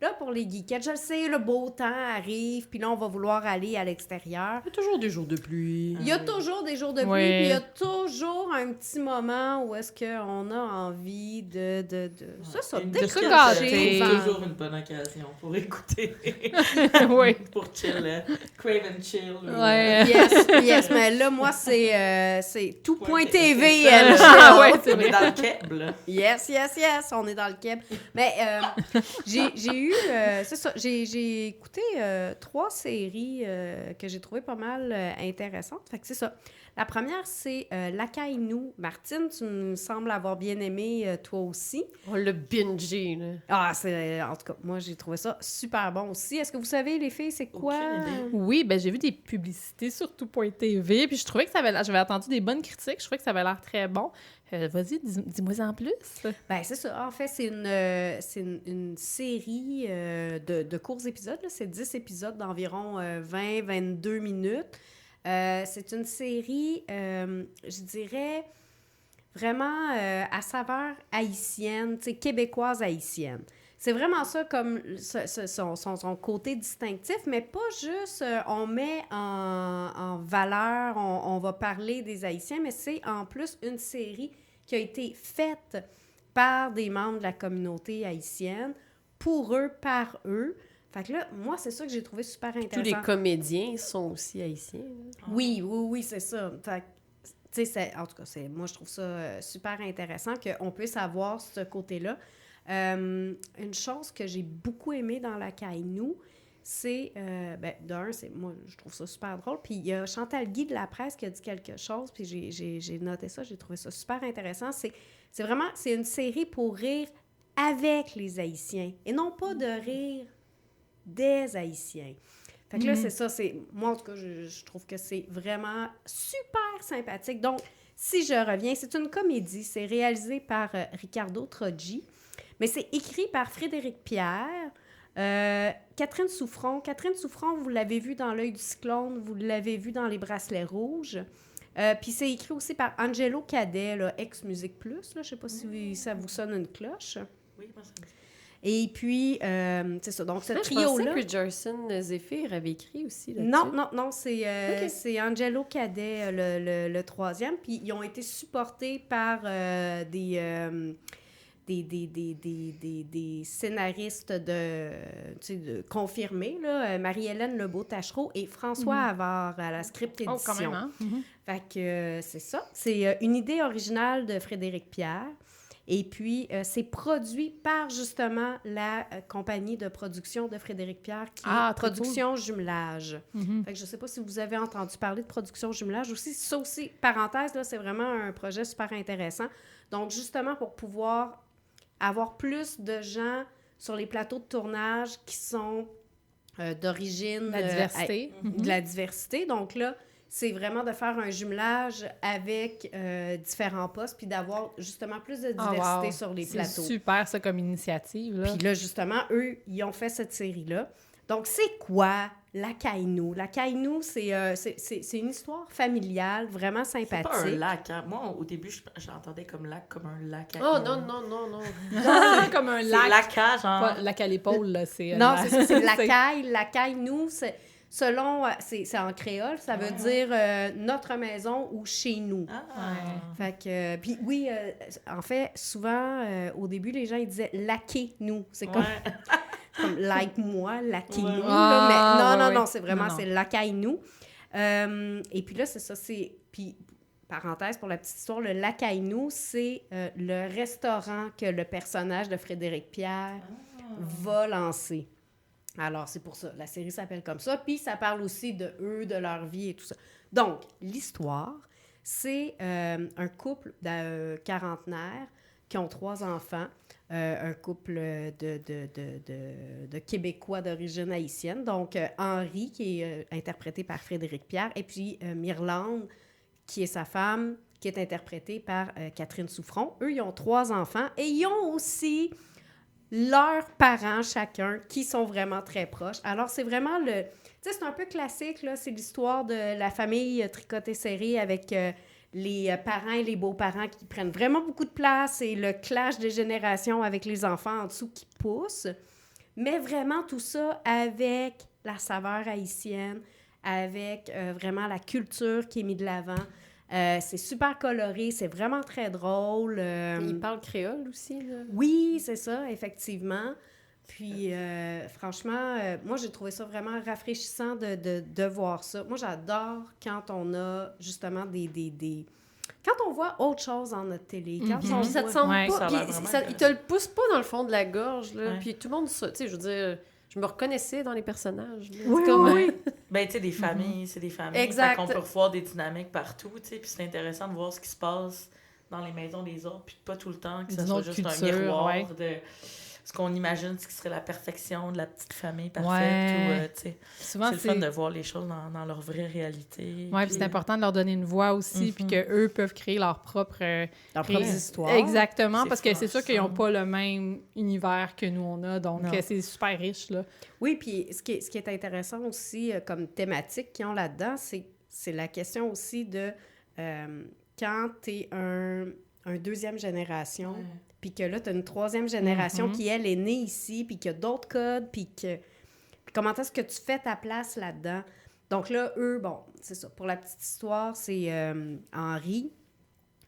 Là, pour les geekettes, je le sais, le beau temps arrive, puis là, on va vouloir aller à l'extérieur. Il y a toujours des jours de pluie. Il y a toujours des jours de pluie, Ouais. puis il y a toujours un petit moment où est-ce qu'on a envie de décrocher. C'est toujours une bonne occasion pour écouter. Oui. Pour chill. Crave and chill. Ouais. Yes, mais là, moi, c'est tout.tv. C'est ça. Ah ouais, c'est On est vrai. dans le keb, là. Yes, on est dans le keb. Mais j'ai eu, c'est ça, j'ai écouté 3 séries que j'ai trouvées pas mal intéressantes. Fait que c'est ça. La première, c'est L'Akainu. Martine, tu me sembles avoir bien aimé, toi aussi. On l'a bingé, là. Ah, en tout cas, moi, j'ai trouvé ça super bon aussi. Est-ce que vous savez, les filles, c'est quoi? Aucune idée. Oui, ben j'ai vu des publicités sur tout.tv, puis je trouvais que ça avait l'air... J'avais entendu des bonnes critiques, je trouvais que ça avait l'air très bon. Vas-y, dis-moi en plus. Ben, c'est ça. En fait, c'est une série de courts épisodes, là. C'est 10 épisodes d'environ 20-22 minutes. C'est une série, je dirais, vraiment à saveur haïtienne, tu sais, québécoise haïtienne. C'est vraiment ça comme son côté distinctif, mais pas juste on met en valeur, on va parler des Haïtiens, mais c'est en plus une série qui a été faite par des membres de la communauté haïtienne, pour eux, par eux. Fait que là, moi, c'est ça que j'ai trouvé super intéressant. Tous les comédiens sont aussi haïtiens. Là. Oui, c'est ça. Fait que, tu sais, en tout cas, moi, je trouve ça super intéressant qu'on puisse avoir ce côté-là. Une chose que j'ai beaucoup aimée dans L'Akainu, c'est, moi, je trouve ça super drôle. Puis il y a Chantal Guy de La Presse qui a dit quelque chose, puis j'ai noté ça, j'ai trouvé ça super intéressant. C'est vraiment, c'est une série pour rire avec les Haïtiens, et non pas de rire des Haïtiens. Fait que là, c'est ça, moi, en tout cas, je trouve que c'est vraiment super sympathique. Donc, si je reviens, c'est une comédie, c'est réalisé par Ricardo Troggi, mais c'est écrit par Frédéric Pierre, Catherine Souffron. Catherine Souffron, vous l'avez vu dans L'Œil du cyclone, vous l'avez vu dans Les Bracelets rouges. Puis c'est écrit aussi par Angelo Cadet, là, ex-Musique Plus. Je ne sais pas si ça vous sonne une cloche. Oui, moi, ça me dit. Et puis, c'est ça. Donc, ce Je trio-là... pensais que Jerson Zephyr avait écrit aussi là-dessus. Non, c'est Angelo Cadet, le troisième. Puis ils ont été supportés par des scénaristes confirmés, là, Marie-Hélène Lebeau-Tachereau et François Havard à la script édition. Oh, quand même, hein? Fait que c'est ça. C'est une idée originale de Frédéric Pierre. Et puis, c'est produit par, justement, la compagnie de production de Frédéric Pierre, qui est Production Jumelage. Fait que je ne sais pas si vous avez entendu parler de Production Jumelage aussi. Ça aussi, parenthèse, là, c'est vraiment un projet super intéressant. Donc, justement, pour pouvoir avoir plus de gens sur les plateaux de tournage qui sont d'origine... La diversité. De la diversité. Donc là, c'est vraiment de faire un jumelage avec différents postes, puis d'avoir justement plus de diversité sur les plateaux. C'est super, ça, comme initiative. Là. Puis là, justement, eux, ils ont fait cette série-là. Donc, c'est quoi L'Akainu? L'Akainu, c'est une histoire familiale, vraiment sympathique. C'est pas un lac, hein? Moi, au début, je l'entendais comme lac, comme un lac. Oh, non. Comme un C'est lac. lac, genre. Pas lac à l'épaule, là. C'est non, c'est ça, c'est l'Akaï. L'Akainu, selon, c'est en créole, ça veut dire notre maison ou chez nous. Fait que, puis oui, en fait, souvent, au début, les gens, ils disaient laquez-nous. C'est comme, comme like moi, laquez-nous. Mais non, c'est vraiment, c'est l'Akainu. Et puis là, c'est ça, puis parenthèse pour la petite histoire, le Lac Aïnou, c'est le restaurant que le personnage de Frédéric Pierre va lancer. Alors, c'est pour ça. La série s'appelle comme ça. Puis, ça parle aussi de eux, de leur vie et tout ça. Donc, l'histoire, c'est un couple de quarantenaires qui ont 3 enfants. Un couple de Québécois d'origine haïtienne. Donc, Henri, qui est interprété par Frédéric Pierre, et puis Myrlande, qui est sa femme, qui est interprétée par Catherine Souffron. Eux, ils ont 3 enfants et ils ont aussi leurs parents chacun qui sont vraiment très proches. Alors, c'est vraiment le... Tu sais, c'est un peu classique, là. C'est l'histoire de la famille tricotée serrée avec les parents et les beaux-parents qui prennent vraiment beaucoup de place et le clash des générations avec les enfants en dessous qui poussent. Mais vraiment tout ça avec la saveur haïtienne, avec vraiment la culture qui est mise de l'avant. C'est super coloré, c'est vraiment très drôle. Il parle créole aussi, là. Oui, c'est ça, effectivement. Puis, franchement, moi, j'ai trouvé ça vraiment rafraîchissant de voir ça. Moi, j'adore quand on a, justement, quand on voit autre chose en notre télé. Quand on Puis ça te voit... semble Ouais, pas... ça a puis l'air ça- vraiment il te le pousse pas dans le fond de la gorge, là. Ouais. Puis tout le monde... Tu sais, je veux dire... Je me reconnaissais dans les personnages. Là. Oui, C'est comme... oui. Ben, tu sais, des familles, c'est des familles. Exact. On peut revoir des dynamiques partout, tu sais, puis c'est intéressant de voir ce qui se passe dans les maisons des autres, puis pas tout le temps que ça D'une soit autre juste un culture, miroir ouais. de ce qu'on imagine, ce qui serait la perfection de la petite famille parfaite. Ouais. Ou, tu sais, Souvent, c'est le fun de voir les choses dans leur vraie réalité. Oui, puis c'est important de leur donner une voix aussi, puis qu'eux peuvent créer leur propre... Leurs propres histoires. Exactement, C'est parce que c'est sûr qu'ils n'ont ça. pas le même univers que nous, on a, donc Non. c'est super riche, là. Oui, puis ce qui est intéressant aussi comme thématique qu'ils ont là-dedans, c'est la question aussi de quand tu es un deuxième génération, Ouais. puis que là, tu as une troisième génération qui, elle, est née ici, puis qui a d'autres codes, puis comment est-ce que tu fais ta place là-dedans? Donc là, eux, bon, c'est ça. Pour la petite histoire, c'est Henri.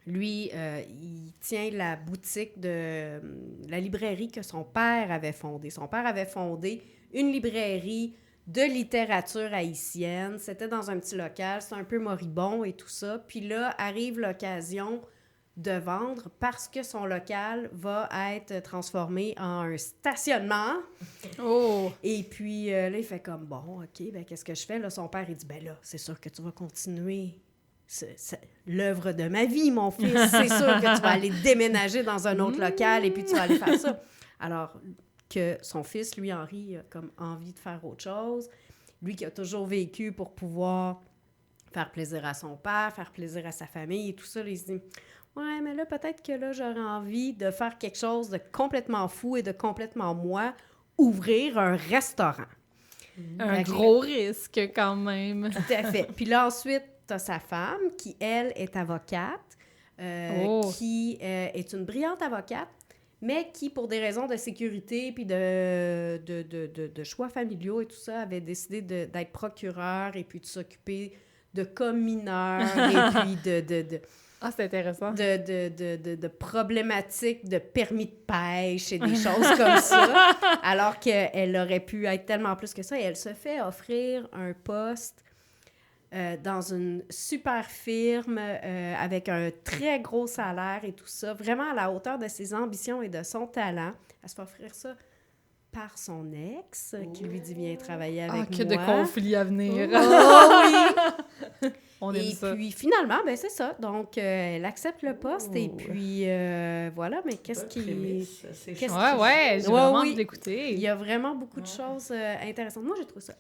Lui, il tient la boutique de la librairie que son père avait fondée. Son père avait fondé une librairie de littérature haïtienne. C'était dans un petit local, c'est un peu moribond et tout ça. Puis là, arrive l'occasion de vendre parce que son local va être transformé en un stationnement. Oh! Et puis là, il fait comme, bon, OK, ben qu'est-ce que je fais? Là, son père, il dit, ben là, c'est sûr que tu vas continuer. C'est l'œuvre de ma vie, mon fils. C'est sûr que tu vas aller déménager dans un autre local et puis tu vas aller faire ça. Alors que son fils, lui, Henri, a comme envie de faire autre chose. Lui qui a toujours vécu pour pouvoir faire plaisir à son père, faire plaisir à sa famille et tout ça, là, il se dit, ouais, mais là, peut-être que là, j'aurais envie de faire quelque chose de complètement fou et de complètement moi, ouvrir un restaurant. Un gros risque, quand même. Tout à fait. Puis là, ensuite, tu as sa femme qui, elle, est avocate, qui est une brillante avocate, mais qui, pour des raisons de sécurité puis de choix familiaux et tout ça, avait décidé d'être procureur et puis de s'occuper de cas mineurs et puis Ah, c'est intéressant. de problématiques de permis de pêche et des choses comme ça, alors qu'elle aurait pu être tellement plus que ça. Et elle se fait offrir un poste dans une super firme avec un très gros salaire et tout ça, vraiment à la hauteur de ses ambitions et de son talent. Elle se fait offrir ça par son ex, qui lui dit « Viens travailler avec moi ». Que de conflits à venir. Oh oui! On aime Et ça. puis, finalement, ben c'est ça. Donc, elle accepte le poste et Oh. puis, voilà. Mais qu'est-ce Bonne qui... prémisse, c'est qu'est-ce chouette. Ouais, j'ai Ouais, vraiment oui. envie de l'écouter. Il y a vraiment beaucoup de choses intéressantes. Moi, j'ai trouvé ça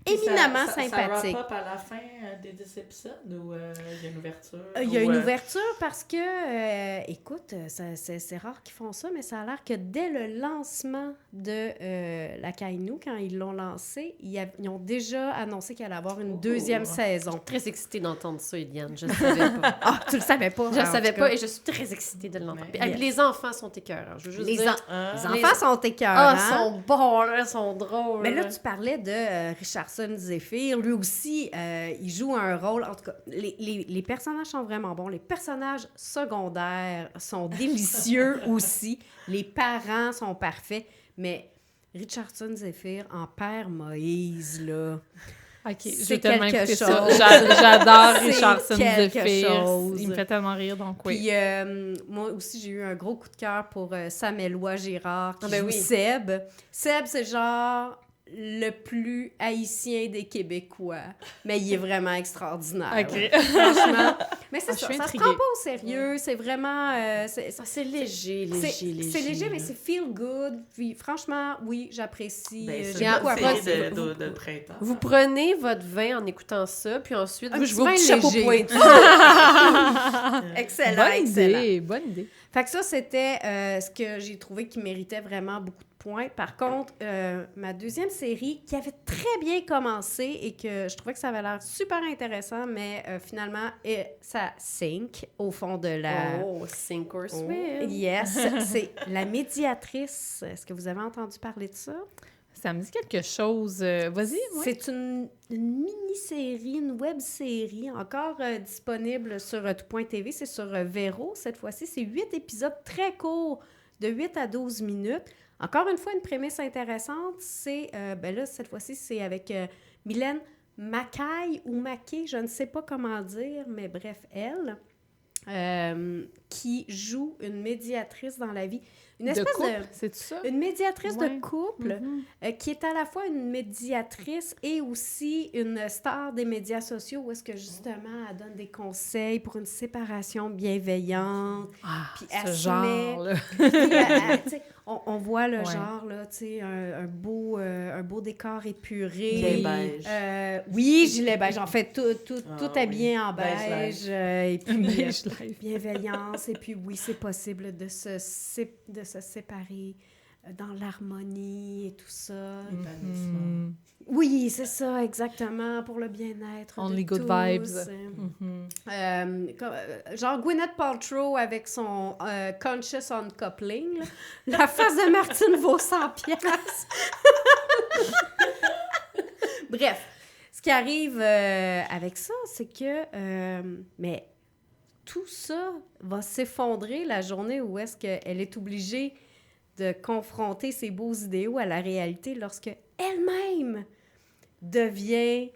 Puis éminemment ça sympathique. wrap up à la fin des 10 épisodes ou il y a une ouverture? Il y a ou, une ouverture parce que, écoute, c'est rare qu'ils font ça, mais ça a l'air que dès le lancement de la Kainu, quand ils l'ont lancé, ils ont déjà annoncé qu'il allait avoir une deuxième saison. Très excitée d'entendre ça, Eliane. Je ne savais pas. Ah, tu le savais pas? Je ne en savais tout cas. pas et je suis très excitée de l'entendre. Mais- Puis, les enfants sont écœurants. Je veux juste Les dire... Les Les- enfants sont écœurants. Ah, ils sont bons, là, ils sont drôles. Mais là, tu parlais de Richardson Zephyr. Lui aussi, il joue un rôle. En tout cas, les personnages sont vraiment bons. Les personnages secondaires sont délicieux aussi. Les parents sont parfaits. Mais Richardson Zephyr en père Moïse, là. OK, c'est j'ai tellement quelque écouté ça. chose. J'adore C'est Richardson quelque The Fierce. chose. Il me fait tellement rire, donc oui. Puis moi aussi, j'ai eu un gros coup de cœur pour Sam Éloi Girard qui joue oui. Seb. Seb, c'est genre le plus haïtien des Québécois, mais il est vraiment extraordinaire. OK. Franchement. Mais c'est Ah, je ça, suis ça se intriguée. prend pas au sérieux, c'est vraiment... C'est léger, c'est léger, mais c'est feel good. Puis franchement, oui, j'apprécie. Ben, c'est J'ai une beaucoup bonne apprécié. série de printemps. Vous prenez votre vin en écoutant ça, puis ensuite, Un vous petit jouez au vin petit chapeau léger. pointu. Excellent, Bonne excellent. idée, bonne idée. Fait que ça, c'était ce que j'ai trouvé qui méritait vraiment beaucoup de points. Par contre, ma deuxième série, qui avait très bien commencé et que je trouvais que ça avait l'air super intéressant, mais finalement, ça sink au fond de la... Oh, sink or Oh, swim. yes, c'est La Médiatrice. Est-ce que vous avez entendu parler de ça? Ça me dit quelque chose. Vas-y, ouais. C'est une mini-série, une web-série, encore disponible sur tout.tv. C'est sur Vero, cette fois-ci. C'est 8 épisodes très courts, de 8 à 12 minutes. Encore une fois, une prémisse intéressante, c'est, là, cette fois-ci, c'est avec Mylène Mackay ou Mackay, je ne sais pas comment dire, mais bref, elle, qui joue une médiatrice dans la vie. Une De espèce couple, de... c'est ça? Une médiatrice Ouais. de couple qui est à la fois une médiatrice et aussi une star des médias sociaux où est-ce que justement elle donne des conseils pour une séparation bienveillante. Ah, Puis ce elle se genre-là. Puis, tu sais, on voit le Ouais. genre, là, tu sais, un beau décor épuré. Gilet beige. Oui, gilet beige. En fait, tout Ah, habillé oui. en Beige beige. Et puis, Beige live. bienveillance. Et puis, oui, c'est possible de se séparer dans l'harmonie et tout ça. Épanouissement. Oui, c'est ça, exactement, pour le bien-être Only de good tous. vibes. Genre Gwyneth Paltrow avec son Conscious Uncoupling. Là. La face de Martine vaut 100 piastres. Bref, ce qui arrive avec ça, c'est que... mais tout ça va s'effondrer la journée où est-ce qu'elle est obligée de confronter ses beaux idéaux à la réalité lorsque elle-même devient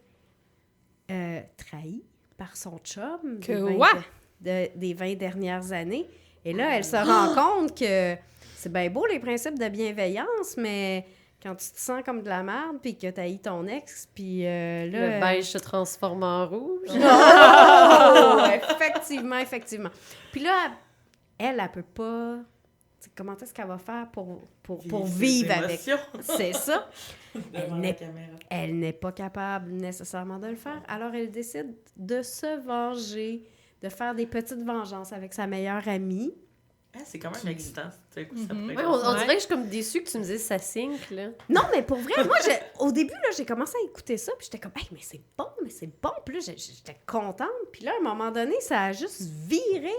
trahie par son chum des 20 dernières années. Et là, elle se rend compte que c'est bien beau les principes de bienveillance, mais quand tu te sens comme de la merde puis que tu haïs ton ex, puis là... Le beige se transforme en rouge. Oh! Effectivement. Puis là, elle peut pas... T'sais, comment est-ce qu'elle va faire pour vivre avec? C'est ça. Elle n'est pas capable nécessairement de le faire. Alors, elle décide de se venger, de faire des petites vengeances avec sa meilleure amie. C'est quand même excitant. Ça pourrait Ouais, on dirait que je suis comme déçue que tu me dises ça sync, là. Non, mais pour vrai, moi, au début, là, j'ai commencé à écouter ça, puis j'étais comme, hey, mais c'est bon. Puis là, j'étais contente. Puis là, à un moment donné, ça a juste viré.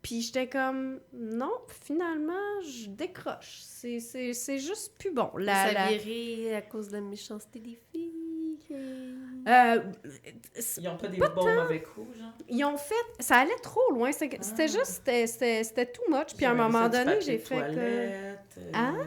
Puis j'étais comme, non, finalement, je décroche. C'est juste plus bon. Ça a viré à cause de la méchanceté des filles. Ils n'ont pas des bons mauvais coups, genre? Ils ont fait... Ça allait trop loin. C'était juste... C'était too much. Puis à un moment donné, j'ai fait que...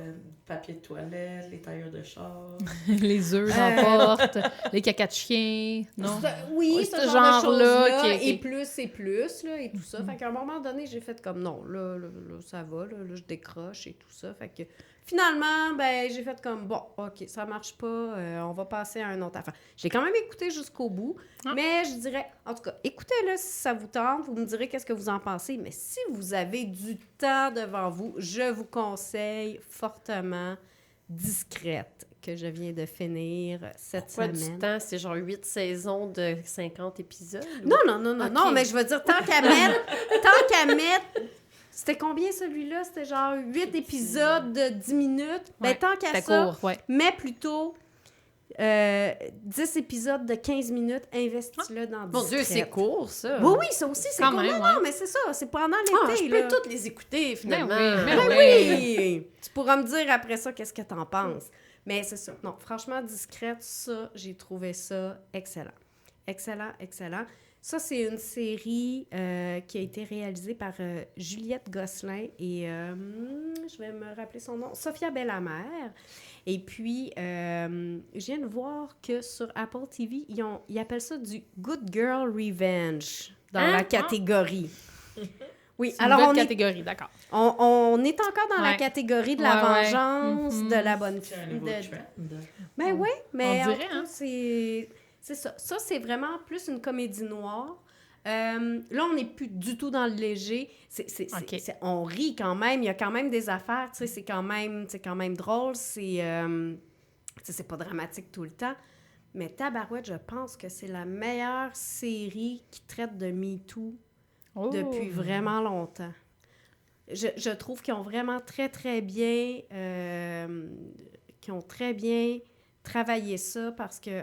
Papier de toilette, les tailleurs de char. Les œufs dans la porte, les cacas de chien, non? Oui, ce ce genre genre-là de choses-là, qui est- et plus, là, et tout ça. Fait qu'à un moment donné, j'ai fait comme, non, là ça va, là, je décroche et tout ça. Fait que finalement, ben, j'ai fait comme, bon, OK, ça marche pas, on va passer à un autre affaire. J'ai quand même écouté jusqu'au bout, mais je dirais, en tout cas, écoutez-le si ça vous tente, vous me direz qu'est-ce que vous en pensez, mais si vous avez du temps devant vous, je vous conseille fortement Discrète, que je viens de finir cette Pourquoi semaine. du temps? C'est genre 8 saisons de 50 épisodes? ou- Non, mais je veux dire, tant qu'à mettre... C'était combien celui-là? C'était genre 8 épisodes de 10 minutes. Ben, Ouais, tant qu'à c'était ça, court, ouais. mais plutôt 10 épisodes de 15 minutes, investis-le dans Mon Dieu, c'est Discrète. court, ça. Oui, ça aussi, c'est Quand court. même, Non, mais c'est ça, c'est pendant l'été, je là. peux toutes les écouter, finalement. Mais Ben oui. oui! Tu pourras me dire après ça qu'est-ce que t'en penses. Mais c'est ça. Non, franchement, Discrète, ça, j'ai trouvé ça excellent. Excellent. Ça, c'est une série qui a été réalisée par Juliette Gosselin et je vais me rappeler son nom, Sophia Bellamère. Et puis, je viens de voir que sur Apple TV, ils appellent ça du Good Girl Revenge dans la catégorie. Oui, c'est alors une catégorie, d'accord. On est encore dans la catégorie de la vengeance, de la bonne fille. C'est un nouveau trend. Ben oui, mais on dirait, c'est ça. Ça, c'est vraiment plus une comédie noire. Là, on n'est plus du tout dans le léger. On rit quand même. Il y a quand même des affaires. Tu sais, c'est quand même drôle. C'est pas dramatique tout le temps. Mais tabarouette, je pense que c'est la meilleure série qui traite de MeToo depuis vraiment longtemps. Je trouve qu'ils ont vraiment très, très bien... qu'ils ont très bien travaillé ça parce que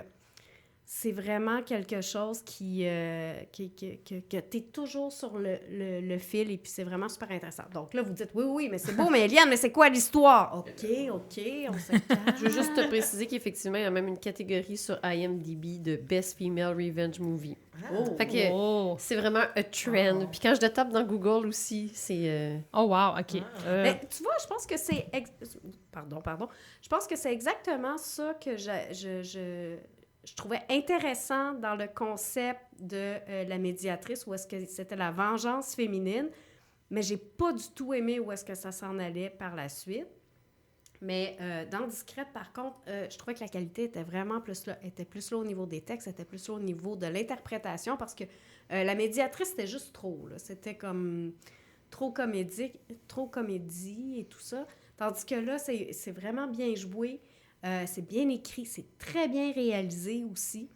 c'est vraiment quelque chose que tu es toujours sur le fil et puis c'est vraiment super intéressant. Donc là, vous dites, oui, mais c'est beau, mais Eliane, mais c'est quoi l'histoire? OK, on se calme. Je veux juste te préciser qu'effectivement, il y a même une catégorie sur IMDb de Best Female Revenge Movie. Fait que c'est vraiment un trend. Puis quand je le tape dans Google aussi, c'est... Oh wow, OK. Mais tu vois, je pense que c'est... Pardon. Je pense que c'est exactement ça que je trouvais intéressant dans le concept de la médiatrice, où est-ce que c'était la vengeance féminine, mais j'ai pas du tout aimé où est-ce que ça s'en allait par la suite. Mais dans Discrète, par contre, je trouvais que la qualité était vraiment plus là, au niveau des textes, était plus là au niveau de l'interprétation, parce que la médiatrice, c'était juste trop, là. C'était comme trop comédie et tout ça. Tandis que là, c'est vraiment bien joué. C'est bien écrit, c'est très bien réalisé aussi.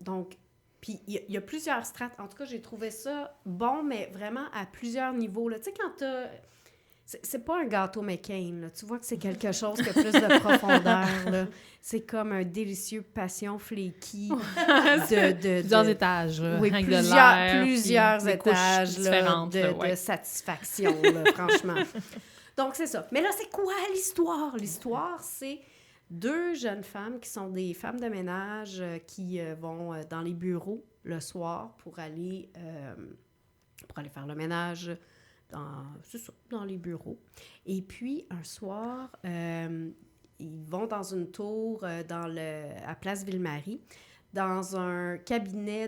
Donc, puis il y a plusieurs strates. En tout cas, j'ai trouvé ça bon, mais vraiment à plusieurs niveaux, là. Tu sais, quand t'as... C'est pas un gâteau McCain, là. Tu vois que c'est quelque chose qui a plus de profondeur, là. C'est comme un délicieux passion flaky de plusieurs étages, oui, plusieurs étages là, de satisfaction, là, franchement. Donc, c'est ça. Mais là, c'est quoi l'histoire? L'histoire, c'est 2 jeunes femmes qui sont des femmes de ménage qui vont dans les bureaux le soir pour aller faire le ménage dans les bureaux. Et puis, un soir, ils vont dans une tour à Place Ville-Marie, dans un cabinet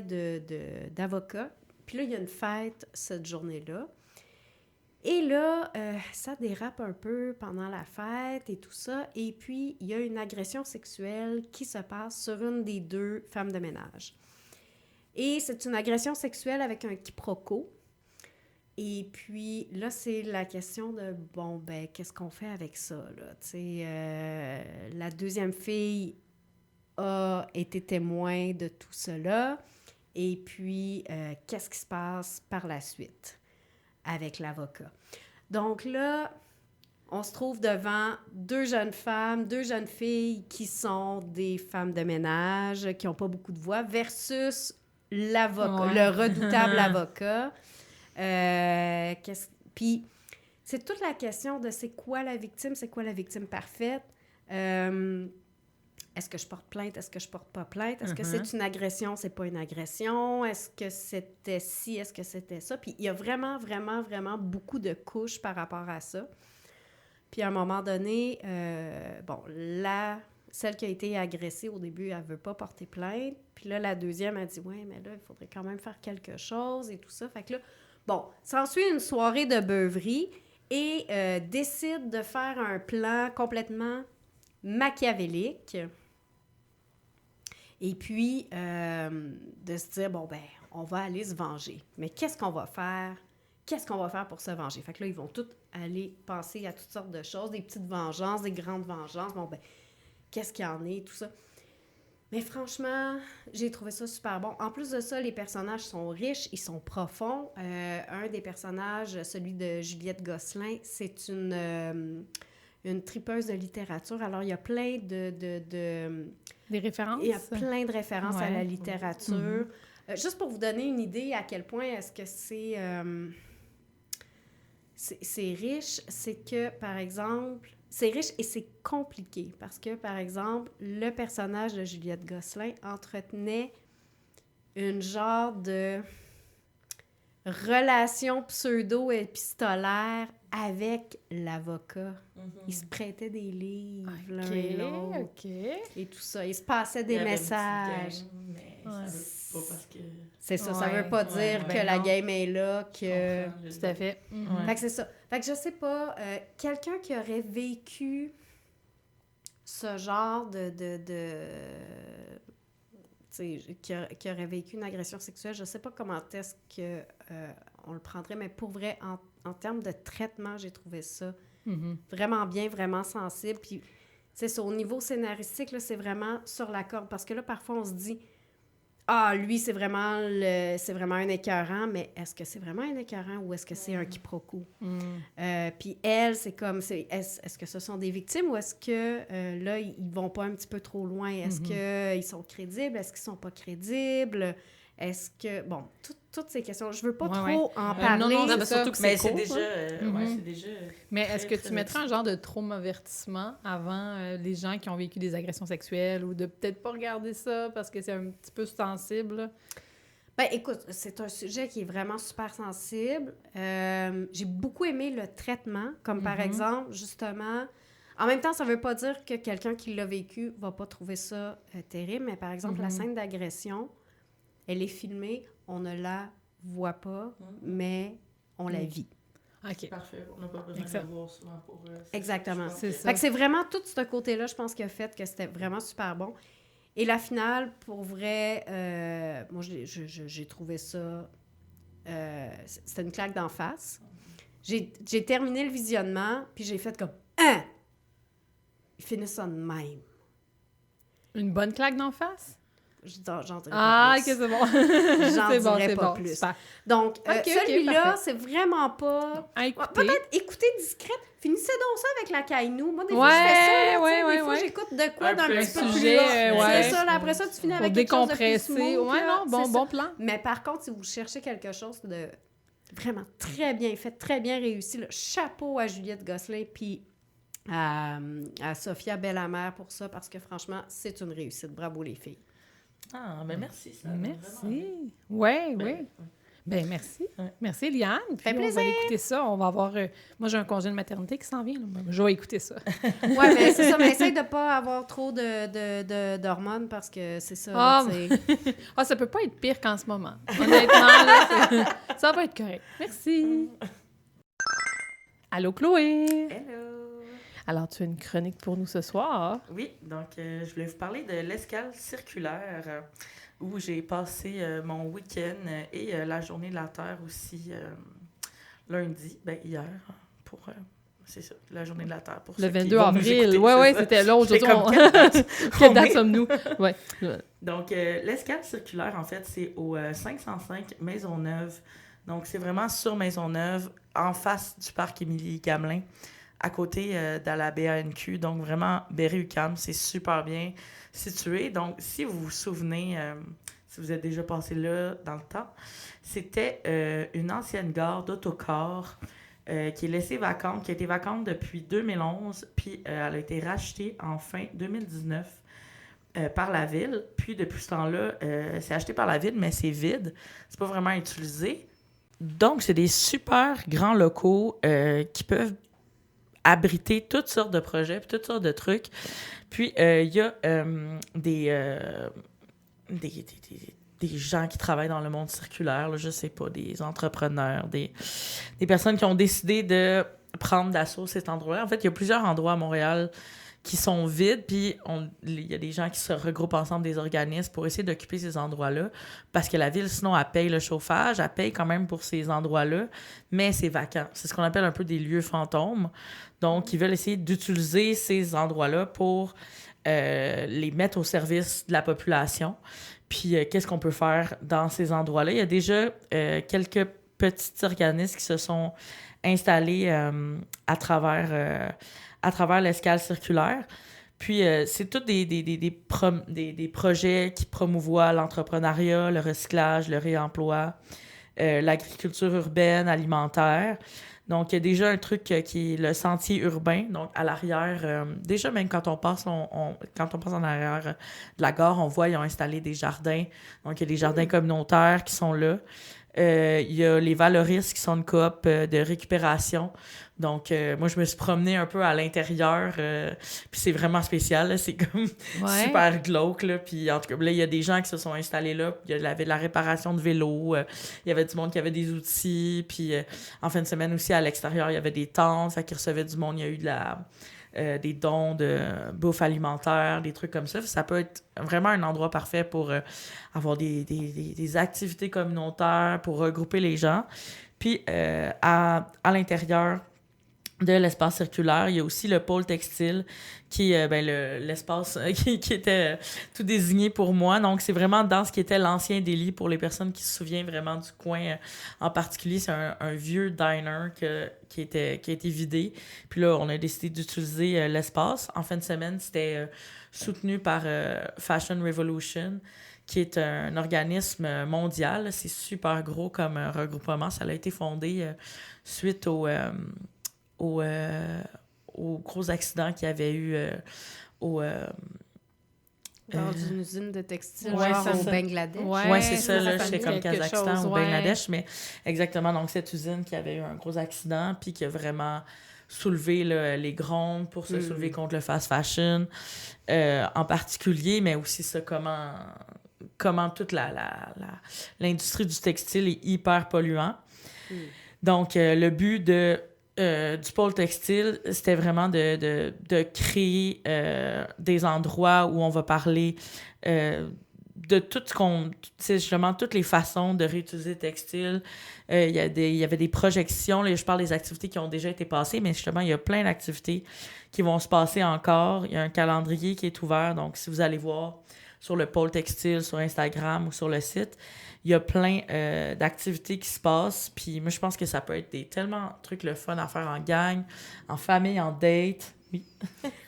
d'avocats. Puis là, il y a une fête cette journée-là. Et là, ça dérape un peu pendant la fête et tout ça. Et puis, il y a une agression sexuelle qui se passe sur une des 2 femmes de ménage. Et c'est une agression sexuelle avec un quiproquo. Et puis, là, c'est la question de, qu'est-ce qu'on fait avec ça, là? Tu sais, la deuxième fille a été témoin de tout cela. Et puis, qu'est-ce qui se passe par la suite avec l'avocat? Donc là, on se trouve devant 2 jeunes femmes, 2 jeunes filles qui sont des femmes de ménage, qui n'ont pas beaucoup de voix, versus l'avocat, le redoutable avocat. Puis, c'est toute la question de c'est quoi la victime parfaite. Est-ce que je porte plainte? Est-ce que je porte pas plainte? Est-ce que c'est une agression? C'est pas une agression? Est-ce que c'était ci? Est-ce que c'était ça? Puis il y a vraiment, vraiment, vraiment beaucoup de couches par rapport à ça. Puis à un moment donné, celle qui a été agressée au début, elle veut pas porter plainte. Puis là, la deuxième, elle dit « Ouais, mais là, il faudrait quand même faire quelque chose et tout ça. » Fait que là, s'ensuit une soirée de beuverie et décide de faire un plan complètement machiavélique. Et puis, de se dire, on va aller se venger. Mais qu'est-ce qu'on va faire? Qu'est-ce qu'on va faire pour se venger? Fait que là, ils vont tous aller penser à toutes sortes de choses, des petites vengeances, des grandes vengeances. Qu'est-ce qu'il y en est, tout ça. Mais franchement, j'ai trouvé ça super bon. En plus de ça, les personnages sont riches, ils sont profonds. Un des personnages, celui de Juliette Gosselin, c'est une tripeuse de littérature. Alors, il y a plein des références? Il y a plein de références à la littérature. Juste pour vous donner une idée à quel point est-ce que c'est riche, c'est que, par exemple, c'est riche et c'est compliqué parce que, par exemple, le personnage de Juliette Gosselin entretenait une genre de relation pseudo-épistolaire avec l'avocat. Ils se prêtaient des livres l'un et l'autre. Et tout ça. Ils se passaient des messages. Pas parce que... C'est ça, ça veut pas dire que la game est là, que... Tout à fait. Fait que c'est ça. Fait que je sais pas, quelqu'un qui aurait vécu ce genre qui aurait vécu une agression sexuelle, je sais pas comment est-ce que on le prendrait, mais pour vrai, en termes de traitement, j'ai trouvé ça vraiment bien, vraiment sensible. Puis, tu sais, au niveau scénaristique, là, c'est vraiment sur la corde. Parce que là, parfois, on se dit, lui, c'est vraiment un écœurant, mais est-ce que c'est vraiment un écœurant ou est-ce que c'est un quiproquo? Puis elle, c'est comme, est-ce que ce sont des victimes ou est-ce que là, ils vont pas un petit peu trop loin? Est-ce qu'ils sont crédibles? Est-ce qu'ils sont pas crédibles? Est-ce que... Bon, toutes ces questions, je veux pas trop en parler. Non, mais surtout que c'est court, c'est déjà... Mais est-ce que tu mettrais un genre de traumavertissement avant les gens qui ont vécu des agressions sexuelles ou de peut-être pas regarder ça parce que c'est un petit peu sensible? Ben, écoute, c'est un sujet qui est vraiment super sensible. J'ai beaucoup aimé le traitement, comme par exemple, justement... En même temps, ça veut pas dire que quelqu'un qui l'a vécu va pas trouver ça terrible, mais par exemple, la scène d'agression, elle est filmée, on ne la voit pas, mais on la vit. OK. Parfait. On n'a pas besoin de la voir souvent pour... Exactement. C'est ça. Fait que c'est vraiment tout ce côté-là, je pense, qui a fait que c'était vraiment super bon. Et la finale, pour vrai, moi, j'ai trouvé ça... c'était une claque d'en face. J'ai terminé le visionnement, puis j'ai fait comme... Ils finissent ça de même. Une bonne claque d'en face? J'en dirais pas plus. OK, c'est bon. J'en dirais pas plus. Super. Donc, celui-là, parfait. c'est vraiment pas... À écouter. Peut-être écouter discrète. Finissez donc ça avec la Kainou. Moi, des fois, je fais ça. Des fois, j'écoute de quoi d'un petit peu plus sujet, C'est ça. Là, après ça, tu finis avec quelque chose de plus décompresser. smooth, là. Bon plan. Mais par contre, si vous cherchez quelque chose de vraiment très bien fait, très bien réussi, là, chapeau à Juliette Gosselin puis à Sophia Bellamère pour ça, parce que franchement, c'est une réussite. Bravo, les filles. Ah, ben merci. Ça Merci. Oui. Ben merci. Ouais. Merci, Eliane. Puis Fait plaisir. on va écouter ça. On va avoir... moi, j'ai un congé de maternité qui s'en vient. Là. Je vais écouter ça. Oui, mais c'est ça. Mais essaye de ne pas avoir trop d'hormones parce que c'est ça. Ça peut pas être pire qu'en ce moment. Honnêtement, là, ça va être correct. Merci. Allô, Chloé. Hello! Alors, tu as une chronique pour nous ce soir. Oui, donc je voulais vous parler de l'escale circulaire où j'ai passé mon week-end et la journée de la Terre aussi lundi, hier, pour... c'est ça, la journée de la Terre. Pour le ceux qui 22 vont nous avril. écouter, Oui, c'était là aujourd'hui. Quelle date sommes-nous? Ouais. Donc, l'escale circulaire, en fait, c'est au 505 Maisonneuve. Donc, c'est vraiment sur Maisonneuve, en face du parc Émilie-Gamelin, à côté de la BANQ. Donc, vraiment, Berry-UQAM, c'est super bien situé. Donc, si vous vous souvenez, si vous êtes déjà passé là dans le temps, c'était une ancienne gare d'autocar qui est laissée vacante, qui a été vacante depuis 2011, puis elle a été rachetée en fin 2019 par la ville. Puis, depuis ce temps-là, c'est acheté par la ville, mais c'est vide. C'est pas vraiment utilisé. Donc, c'est des super grands locaux qui peuvent abriter toutes sortes de projets, puis toutes sortes de trucs. Puis, il y a des gens qui travaillent dans le monde circulaire, là, je sais pas, des entrepreneurs, des personnes qui ont décidé de prendre d'assaut cet endroit-là. En fait, il y a plusieurs endroits à Montréal qui sont vides, puis il y a des gens qui se regroupent ensemble, des organismes, pour essayer d'occuper ces endroits-là, parce que la ville, sinon, elle paye le chauffage, elle paye quand même pour ces endroits-là, mais c'est vacant. C'est ce qu'on appelle un peu des lieux fantômes. Donc, ils veulent essayer d'utiliser ces endroits-là pour les mettre au service de la population. Puis, qu'est-ce qu'on peut faire dans ces endroits-là? Il y a déjà quelques petits organismes qui se sont installés à travers l'escale circulaire. Puis, c'est tous des projets qui promouvoient l'entrepreneuriat, le recyclage, le réemploi, l'agriculture urbaine, alimentaire. Donc, il y a déjà un truc qui est le sentier urbain. Donc, à l'arrière, déjà, même quand on passe en arrière de la gare, on voit qu'ils ont installé des jardins. Donc, il y a des jardins communautaires qui sont là. Il y a les Valoristes qui sont une coop de récupération. Donc, moi, je me suis promenée un peu à l'intérieur. Puis c'est vraiment spécial. Là. C'est comme super glauque. Là. Puis en tout cas, là, il y a des gens qui se sont installés là. Il y avait de la réparation de vélos. Il y avait du monde qui avait des outils. Puis en fin de semaine aussi, à l'extérieur, il y avait des tentes. Fait qu'ils recevaient du monde. Il y a eu des dons de bouffe alimentaire, des trucs comme ça. Ça peut être vraiment un endroit parfait pour avoir des activités communautaires, pour regrouper les gens. Puis à l'intérieur de l'espace circulaire, il y a aussi le pôle textile qui est l'espace qui était tout désigné pour moi. Donc, c'est vraiment dans ce qui était l'ancien délit pour les personnes qui se souviennent vraiment du coin en particulier. C'est un vieux diner qui a été vidé. Puis là, on a décidé d'utiliser l'espace. En fin de semaine, c'était soutenu par Fashion Revolution, qui est un organisme mondial. C'est super gros comme regroupement. Ça a été fondé suite au gros accident qu'il y avait eu Lors d'une usine de textile, ouais, au Bangladesh. Oui, c'est ça. Là, j'étais comme Kazakhstan ou Bangladesh. Ouais. Mais exactement, donc cette usine qui avait eu un gros accident puis qui a vraiment soulevé là, les grondes pour se soulever contre le fast fashion en particulier, mais aussi ça, comment toute l'industrie du textile est hyper polluant. Donc, le but du pôle textile, c'était vraiment de créer des endroits où on va parler de tout ce qu'on... C'est justement toutes les façons de réutiliser le textile. Il y avait des projections. Là, je parle des activités qui ont déjà été passées, mais justement, il y a plein d'activités qui vont se passer encore. Il y a un calendrier qui est ouvert. Donc, si vous allez voir sur le pôle textile, sur Instagram ou sur le site, il y a plein d'activités qui se passent. Puis moi, je pense que ça peut être tellement trucs le fun à faire en gang, en famille, en date. Oui.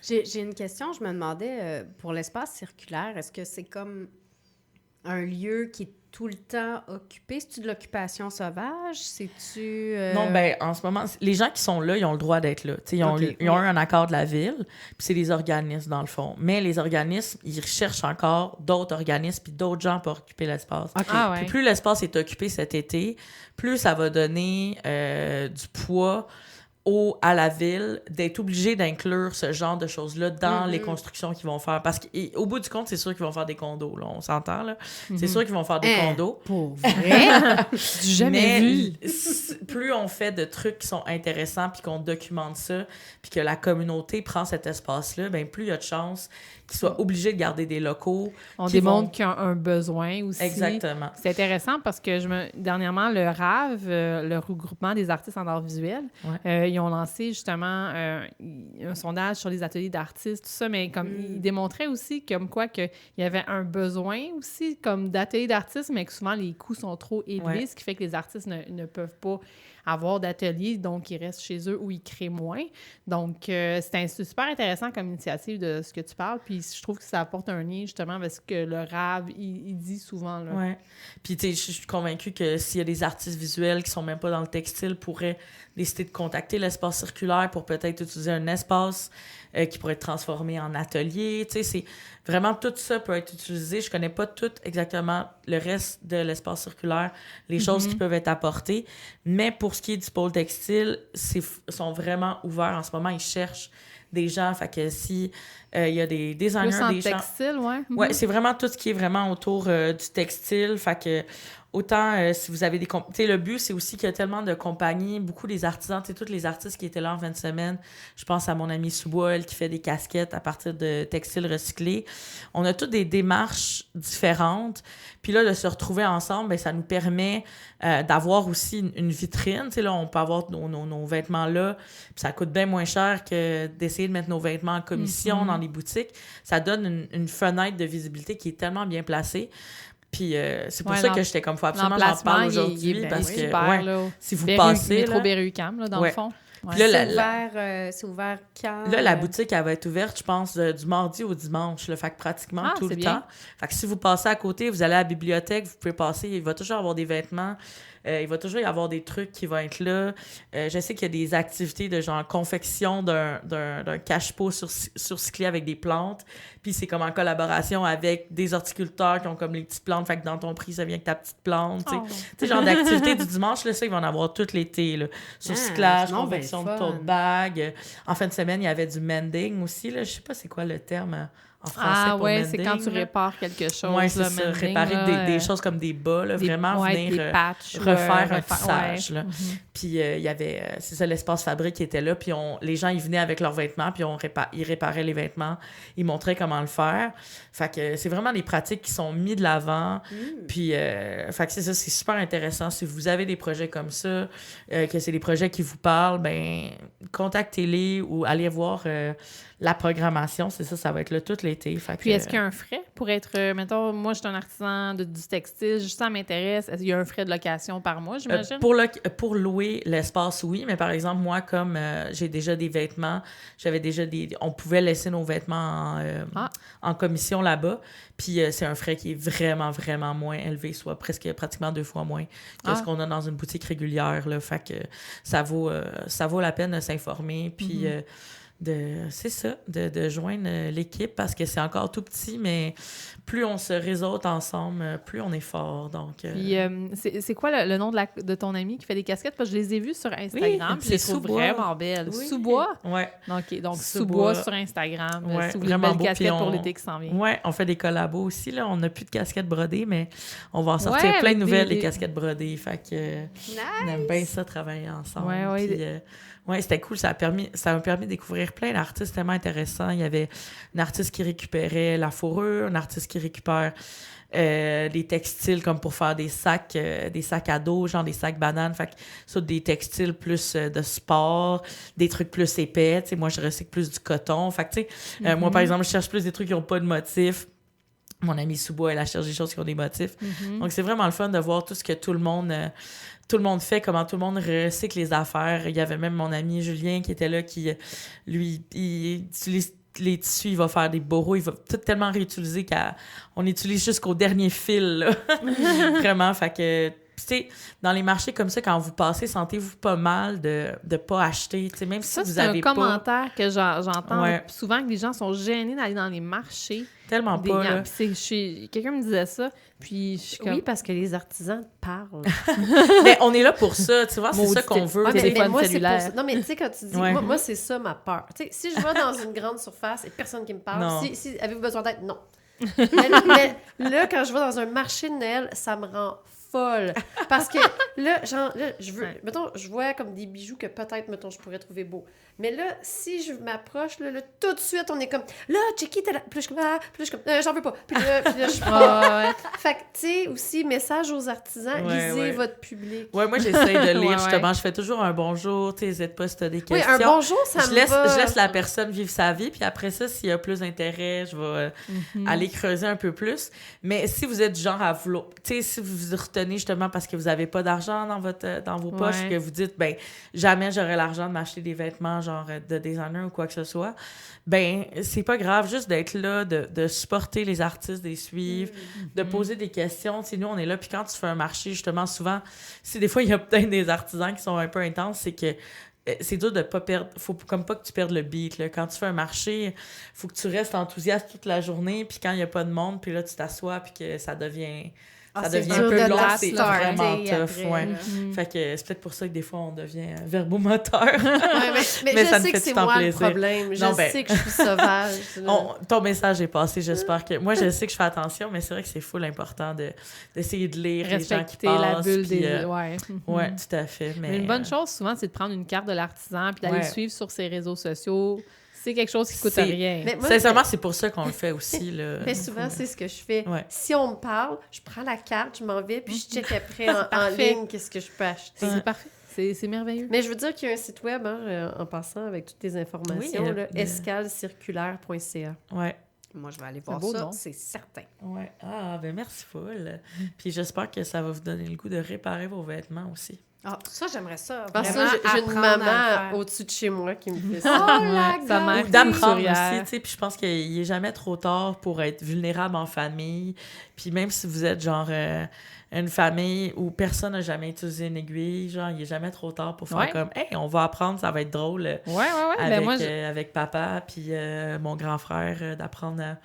J'ai une question. Je me demandais, pour l'espace circulaire, est-ce que c'est comme un lieu qui est tout le temps occupé? C'est-tu de l'occupation sauvage? C'est-tu... Non, ben en ce moment, les gens qui sont là, ils ont le droit d'être là. Ils ont eu un accord de la ville, puis c'est des organismes, dans le fond. Mais les organismes, ils recherchent encore d'autres organismes puis d'autres gens pour occuper l'espace. Okay. Ah, ouais. Puis plus l'espace est occupé cet été, plus ça va donner du poids à la ville d'être obligé d'inclure ce genre de choses-là dans les constructions qu'ils vont faire. Parce qu'au bout du compte, c'est sûr qu'ils vont faire des condos, là, on s'entend, là. C'est sûr qu'ils vont faire des condos. Pour vrai? Jamais vu. Plus on fait de trucs qui sont intéressants, puis qu'on documente ça, puis que la communauté prend cet espace-là, ben plus il y a de chances qu'ils soient obligés de garder des locaux. On démontre qu'il y a un besoin aussi. Exactement. C'est intéressant parce que dernièrement, le RAV, le regroupement des artistes en art visuel, ils ont lancé justement un sondage sur les ateliers d'artistes, tout ça, mais comme ils démontraient aussi comme quoi qu'il y avait un besoin aussi comme d'ateliers d'artistes, mais que souvent les coûts sont trop élevés, ce qui fait que les artistes ne peuvent pas avoir d'ateliers, donc ils restent chez eux ou ils créent moins. Donc, c'est super intéressant comme initiative de ce que tu parles, puis je trouve que ça apporte un lien justement avec ce que le RAV, il dit souvent. Oui. Puis, tu sais, je suis convaincue que s'il y a des artistes visuels qui sont même pas dans le textile, pourraient décider de contacter l'espace circulaire pour peut-être utiliser un espace qui pourrait être transformé en atelier. Tu sais, c'est vraiment tout ça peut être utilisé. Je connais pas tout exactement le reste de l'espace circulaire, les choses qui peuvent être apportées, mais pour ce qui est du pôle textile, sont vraiment ouverts en ce moment. Ils cherchent des gens. Fait que si il y a des designers, des gens... textile, Ouais, c'est vraiment tout ce qui est vraiment autour du textile. Fait que autant si vous avez des... Tu sais, le but, c'est aussi qu'il y a tellement de compagnies, beaucoup des artisans, tu sais, tous les artistes qui étaient là en fin de semaine. Je pense à mon amie Soubois, elle qui fait des casquettes à partir de textiles recyclés. On a toutes des démarches différentes. Puis là, de se retrouver ensemble, bien, ça nous permet d'avoir aussi une vitrine. Tu sais, là, on peut avoir nos vêtements là, puis ça coûte bien moins cher que d'essayer de mettre nos vêtements en commission dans les boutiques. Ça donne une fenêtre de visibilité qui est tellement bien placée. Puis c'est pour ça que j'étais comme, faut absolument j'en parle aujourd'hui, parce que super, si vous passez... Métro Berry-UQAM, là, dans le fond. Ouais. Là, c'est ouvert quand? Là, la boutique, elle va être ouverte, je pense, du mardi au dimanche. Là, fait que pratiquement tout le temps. Fait que si vous passez à côté, vous allez à la bibliothèque, vous pouvez passer. Il va toujours avoir des vêtements Il va toujours y avoir des trucs qui vont être là. Je sais qu'il y a des activités de genre confection d'un cache-pot surcyclé avec des plantes. Puis c'est comme en collaboration avec des horticulteurs qui ont comme les petites plantes. Fait que dans ton prix, ça vient avec ta petite plante. Tu sais, genre d'activité du dimanche, là, ça, ils vont en avoir tout l'été. Là. Surcyclage, confection de tote bag. En fin de semaine, il y avait du mending aussi. Là. Je sais pas c'est quoi le terme en français pour mending. C'est quand tu répares quelque chose. Oui, c'est ça. Réparer des choses comme des bas, là, vraiment venir refaire un tissage. Là. Puis il y avait, c'est ça, l'espace fabrique qui était là. Puis les gens, ils venaient avec leurs vêtements, puis ils réparaient les vêtements. Ils montraient comment le faire. Fait que c'est vraiment des pratiques qui sont mises de l'avant. Puis, fait que c'est ça, c'est super intéressant. Si vous avez des projets comme ça, que c'est des projets qui vous parlent, ben contactez-les ou allez voir la programmation. C'est ça va être là tout l'été. Fait puis, est-ce qu'il y a un frais pour être... mettons, moi, je suis un artisan du textile, juste ça m'intéresse. Est-ce qu'il y a un frais de location par mois, j'imagine? Pour louer l'espace, oui. Mais par exemple, moi, comme j'ai déjà des vêtements, on pouvait laisser nos vêtements en commission là-bas. Puis c'est un frais qui est vraiment, vraiment moins élevé, soit pratiquement 2 fois moins que ce qu'on a dans une boutique régulière. Là. Fait que ça vaut la peine de s'informer. Puis... de joindre l'équipe parce que c'est encore tout petit, mais plus on se réseaute ensemble, plus on est fort. Donc, Puis, c'est quoi le nom de ton ami qui fait des casquettes? Parce que je les ai vues sur Instagram, puis je les trouve vraiment belles. Oui. Sous-bois? Oui. Donc Sous-bois sur Instagram. Ouais, si vous voulez une belle casquette pour l'été qui s'en vient. Oui, on fait des collabos aussi. Là. On n'a plus de casquettes brodées, mais on va en sortir plein de nouvelles des casquettes brodées. Fait que on aime bien ça, travailler ensemble. Oui, c'était cool. Ça m'a permis de découvrir plein d'artistes tellement intéressants. Il y avait un artiste qui récupérait la fourrure, un artiste qui récupère des textiles comme pour faire des sacs à dos, genre des sacs bananes. Fait que ça, des textiles plus de sport, des trucs plus épais. Tu sais, moi, je recycle plus du coton. Fait que, tu sais, moi, par exemple, je cherche plus des trucs qui n'ont pas de motifs. Mon amie Sous-Bois, elle cherche des choses qui ont des motifs. Donc, c'est vraiment le fun de voir tout ce que tout le monde fait, comment tout le monde recycle les affaires. Il y avait même mon ami Julien qui était là, qui, lui, il utilise les tissus, il va faire des bourreaux, il va tout tellement réutiliser qu'on utilise jusqu'au dernier fil, là. Vraiment, fait que... Tu sais, dans les marchés comme ça, quand vous passez, sentez-vous pas mal de ne pas acheter, tu sais, même si vous avez pas... C'est un commentaire que j'entends souvent, que les gens sont gênés d'aller dans les marchés. Tellement pas, là. Quelqu'un me disait ça, puis je suis comme... Oui, parce que les artisans parlent. Mais on est là pour ça, tu vois, c'est ça qu'on veut. Mais moi, c'est pour ça. Non, mais tu sais, quand tu dis... Moi, c'est ça ma peur. Tu sais, si je vais dans une grande surface et personne qui me parle, si avez-vous besoin d'aide? Non. mais là, quand je vais dans un marché de Noël, ça me rend folle. Parce que là, je veux... Mettons, je vois comme des bijoux que peut-être, mettons, je pourrais trouver beaux. Mais là, si je m'approche, là, tout de suite, on est comme... Là, Checky, t'es là. Puis je suis comme... J'en veux pas. Puis là, je suis pas... Fait que, tu sais, aussi, message aux artisans, lisez votre public. Ouais, moi, j'essaie de lire, justement. Je fais toujours un bonjour. Tu n'hésites pas si t'as des questions. Oui, un bonjour, ça me va. Je laisse la personne vivre sa vie. Puis après ça, s'il y a plus d'intérêt, je vais aller creuser un peu plus. Mais si vous êtes du genre à vouloir... Tu sais, si vous vous retenez justement parce que vous n'avez pas d'argent dans vos poches, que vous dites, ben jamais j'aurai l'argent de m'acheter des vêtements genre de designer ou quoi que ce soit, ben c'est pas grave juste d'être là, de supporter les artistes, de les suivre, de poser des questions. Tu sais, nous, on est là, puis quand tu fais un marché, justement, souvent, si des fois, il y a peut-être des artisans qui sont un peu intenses, c'est que c'est dur de pas perdre... Faut comme pas que tu perdes le beat, là. Quand tu fais un marché, faut que tu restes enthousiaste toute la journée, puis quand il y a pas de monde, puis là, tu t'assois, puis que ça devient... Ça devient un peu long, c'est vraiment tough. Ouais. Fait que c'est peut-être pour ça que des fois, on devient verbomoteur. mais je sais que c'est moi le problème. Je sais que je suis sauvage. Ton message est passé, j'espère que... Moi, je sais que je fais attention, mais c'est vrai que c'est full important d'essayer de lire les gens qui passent. La bulle puis, des... Ouais, tout à fait. Mais une bonne chose, souvent, c'est de prendre une carte de l'artisan puis d'aller le suivre sur ses réseaux sociaux. C'est quelque chose qui coûte rien. Mais moi, sincèrement, c'est pour ça qu'on le fait aussi. Là. Mais souvent, c'est ce que je fais. Ouais. Si on me parle, je prends la carte, je m'en vais, puis je check après en ligne qu'est-ce que je peux acheter. C'est parfait. C'est merveilleux. Mais je veux dire qu'il y a un site web, en passant, avec toutes tes informations, escalcirculaire.ca. Oui. Moi, je vais aller voir ça, c'est certain. Oui. Ah, ben merci full. Puis j'espère que ça va vous donner le goût de réparer vos vêtements aussi. Ah, ça, j'aimerais ça. Parce que Vraiment j'ai une apprendre à le maman faire. au-dessus de chez moi qui me fait Oh, ça. la sa mère. gâterie! D'apprendre Couturière. aussi, tu sais, puis je pense qu'il est jamais trop tard pour être vulnérable en famille. Puis même si vous êtes genre une famille où personne n'a jamais utilisé une aiguille, genre il est jamais trop tard pour faire Ouais. comme hey, on va apprendre, ça va être drôle Ouais. avec, Ben moi, avec papa puis mon grand frère d'apprendre à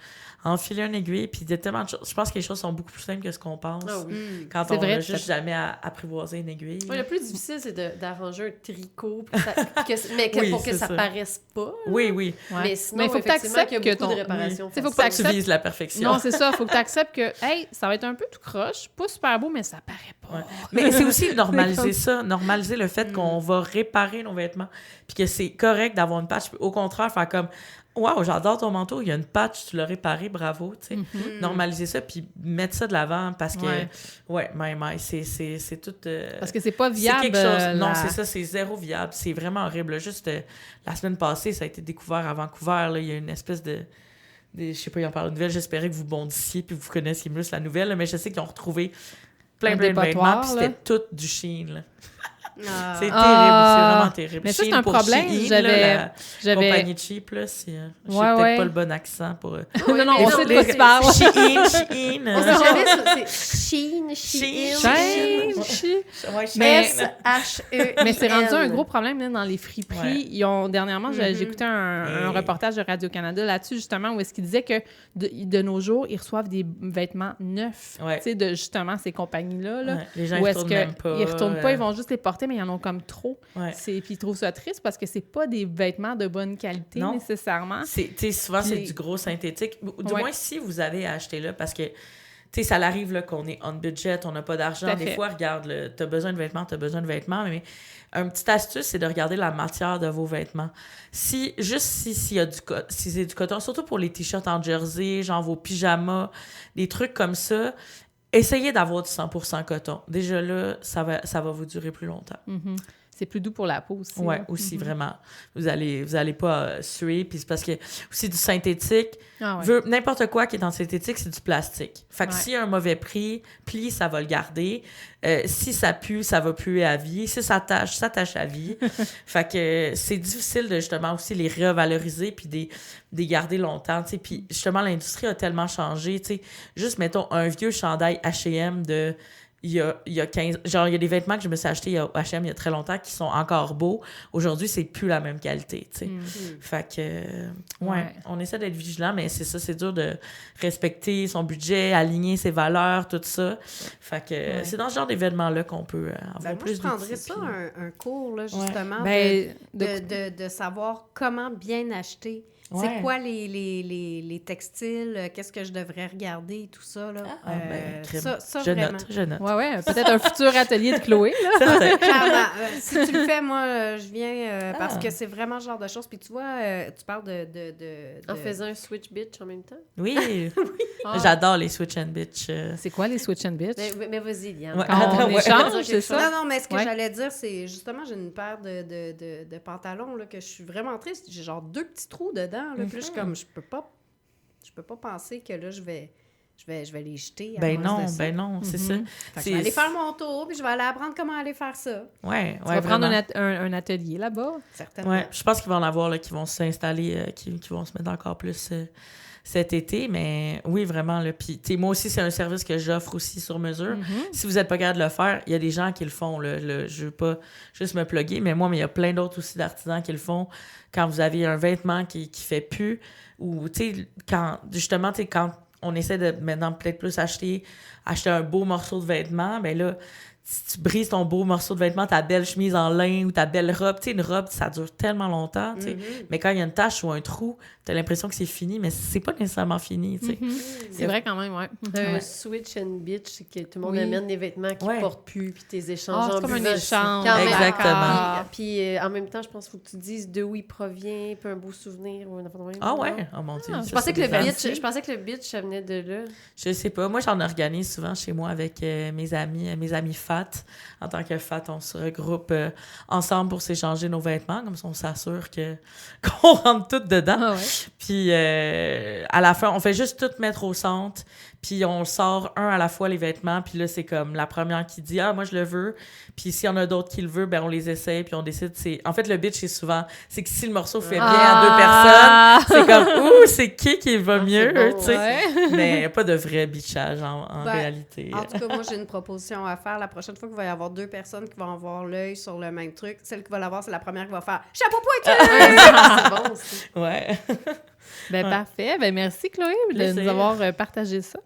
enfiler une aiguille. Puis il y a tellement de choses. Je pense que les choses sont beaucoup plus simples que ce qu'on pense. Ah oui. Quand C'est on vrai, n'a juste ça- jamais apprivoisé une aiguille. Ouais, le plus difficile, c'est d'arranger un tricot, puis mais Oui, pour que c'est ça ça. paraisse pas. Oui, oui. ouais. Mais sinon, il faut que tu effectivement, qu'il y a acceptes que beaucoup ton... de réparations. Faut que Faut que tu t'acceptes- vises la perfection. Non, c'est ça. Faut que tu acceptes que, hey, ça va être un peu tout croche, pas super beau, mais ça paraît pas. Ouais. Mais c'est aussi normaliser ça, normaliser le fait qu'on va réparer nos vêtements, puis que c'est correct d'avoir une patch. Au contraire, faire comme waouh, j'adore ton manteau, il y a une patch, tu l'as réparé, bravo, tu sais. Normaliser ça, puis mettre ça de l'avant parce que, c'est tout. Parce que c'est pas c'est viable. quelque chose. Non, la- c'est ça, c'est zéro viable. C'est vraiment horrible. Juste la semaine passée, ça a été découvert à Vancouver. Là, il y a une espèce de je sais pas, ils en parlent une nouvelle. J'espérais que vous bondissiez puis vous connaissiez mieux la nouvelle, là, mais je sais qu'ils ont retrouvé plein Un de vêtements, dépotoir, puis là. c'était tout du Shein, là. Ah. C'est terrible, Ah. c'est vraiment terrible. Mais ça, c'est Shein un pour problème. Shein, là, la J'avais... compagnie cheap, là, si, je sais Ouais, peut-être ouais. pas le bon accent pour... non, mais on sait de quoi tu parles. Shein, On sait jamais, c'est Shein, Shein. Ouais, Mais- S-H-E-I-N. Mais c'est rendu un gros problème là, dans les friperies. Ouais. Ils ont, dernièrement, j'écoutais un Hey. reportage de Radio-Canada là-dessus, justement, où est-ce qu'ils disaient que de nos jours, ils reçoivent des vêtements neufs, Ouais. tu sais, de justement ces compagnies-là. Là, Ouais, les gens, où ils est-ce retournent même pas. qu'ils retournent pas, ils vont juste les porter, mais ils en ont comme trop. Ouais. Puis ils trouvent ça triste parce que c'est pas des vêtements de bonne qualité Non. nécessairement. Souvent, c'est Puis- du gros synthétique. Du Ouais. moins, si vous avez acheté là, parce que ça l'arrive là, qu'on est on budget, on n'a pas Tout d'argent. à Des fait. fois, regarde, t'as besoin de vêtements, mais un petit astuce, c'est de regarder la matière de vos vêtements. Si c'est du coton, surtout pour les t-shirts en jersey, genre vos pyjamas, des trucs comme ça, essayez d'avoir du 100% coton. Déjà là, ça va vous durer plus longtemps. Mhm. C'est plus doux pour la peau aussi. Ouais, là. aussi, vraiment. Vous allez pas suer, puis c'est parce que aussi du synthétique, Ah ouais. n'importe quoi qui est en synthétique, c'est du plastique. Fait que Ouais. s'il y a un mauvais pli, ça va le garder. Si ça pue, ça va puer à vie. Si ça tâche à vie. Fait que c'est difficile de justement aussi les revaloriser puis des garder longtemps, tu sais. Puis justement, l'industrie a tellement changé, tu sais. Juste, mettons, un vieux chandail H&M de... Il y a 15... Genre, il y a des vêtements que je me suis achetés au H&M il y a très longtemps qui sont encore beaux. Aujourd'hui, c'est plus la même qualité, tu sais. Fait que... Ouais. On essaie d'être vigilant, mais c'est ça, c'est dur de respecter son budget, aligner ses valeurs, tout ça. Fait que c'est dans ce genre d'événements-là qu'on peut avoir Ben, moi, plus je prendrais d'outils, ça, puis- un cours, là, justement, Ben, de savoir comment bien acheter. Ouais. C'est quoi les textiles, qu'est-ce que je devrais regarder, tout ça, là. Crème. ça je vraiment. note, je note. Ouais, peut-être un futur atelier de Chloé, là. Certain. Clairement. Si tu le fais, moi, je viens parce que c'est vraiment ce genre de choses. Puis tu vois, tu parles En faisant un switch bitch en même temps. Oui, Ah. j'adore les Switch and Bitch. C'est quoi les switch and bitch? Mais vas-y, Liane. Ouais. Quand on Attends, ouais. échange, c'est ça? Non, mais ce que Ouais. j'allais dire, c'est justement, j'ai une paire de pantalons là, que je suis vraiment triste. J'ai genre 2 petits trous dedans. Là, Puis là, je suis comme, je peux pas penser que là, je vais les jeter. à Ben cause non, de ça. ben non, c'est ça. Fait que je vais aller faire mon tour, puis je vais aller apprendre comment aller faire ça. Ouais, Tu vas prendre vraiment. un atelier là-bas. Certainement. Ouais, je pense qu'il va en avoir là, qui vont s'installer, qui vont se mettre encore plus cet été, mais oui, vraiment. Là. Puis, tu sais, moi aussi, c'est un service que j'offre aussi sur mesure. Si vous n'êtes pas capable de le faire, il y a des gens qui le font. Là. Je veux pas juste me plugger, mais il y a plein d'autres aussi d'artisans qui le font. Quand vous avez un vêtement qui fait plus, ou, tu sais, quand on essaie de maintenant peut-être plus acheter un beau morceau de vêtement, ben là, si tu brises ton beau morceau de vêtement, ta belle chemise en lin ou ta belle robe, tu sais, une robe, ça dure tellement longtemps, tu sais. Mais quand il y a une tache ou un trou, t'as l'impression que c'est fini, mais c'est pas nécessairement fini, tu sais. C'est vrai quand même, ouais. Un Ouais. switch and bitch, c'est que tout le monde Oui. amène des vêtements qui Ouais. portent plus, puis t'es échanges Ah, c'est en comme un buvant. échange. Quand même. Exactement. Puis en même temps, je pense qu'il faut que tu dises d'où il provient, puis un beau souvenir ou un enfant de même. Ah ouais? Non? Oh mon Dieu. Ah, ça, Je pensais c'est que le fancy. bitch, ça venait de là. Je sais pas. Moi, j'en organise souvent chez moi avec mes amis FAT. En tant que FAT, on se regroupe ensemble pour s'échanger nos vêtements. Comme ça, on s'assure qu'on rentre toutes dedans. Ah ouais. Puis à la fin, on fait juste tout mettre au centre. Puis on sort un à la fois les vêtements, puis là, c'est comme la première qui dit « Ah, moi, je le veux. » Puis s'il y en a d'autres qui le veulent, ben on les essaie, puis on décide. En fait, le bitch, c'est souvent... C'est que si le morceau fait bien à 2 personnes, c'est comme « Ouh, c'est qui va mieux? Bon, » tu sais. Mais pas de vrai bitchage en réalité. En tout cas, moi, j'ai une proposition à faire. La prochaine fois qu'il va y avoir 2 personnes qui vont avoir l'œil sur le même truc, celle qui va l'avoir, c'est la première qui va faire « Chapeau pointu! » C'est bon aussi. Ouais. Ben, parfait. Ben, merci, Chloé, de nous avoir partagé ça.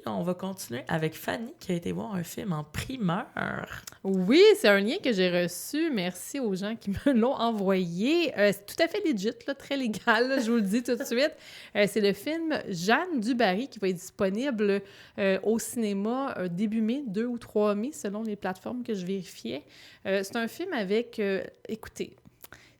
On va continuer avec Fanny qui a été voir un film en primeur. Oui, c'est un lien que j'ai reçu. Merci aux gens qui me l'ont envoyé. C'est tout à fait legit, là, très légal, là, je vous le dis tout de suite. C'est le film Jeanne du Barry qui va être disponible au cinéma début mai, 2 ou 3 mai, selon les plateformes que je vérifiais. C'est un film avec... écoutez,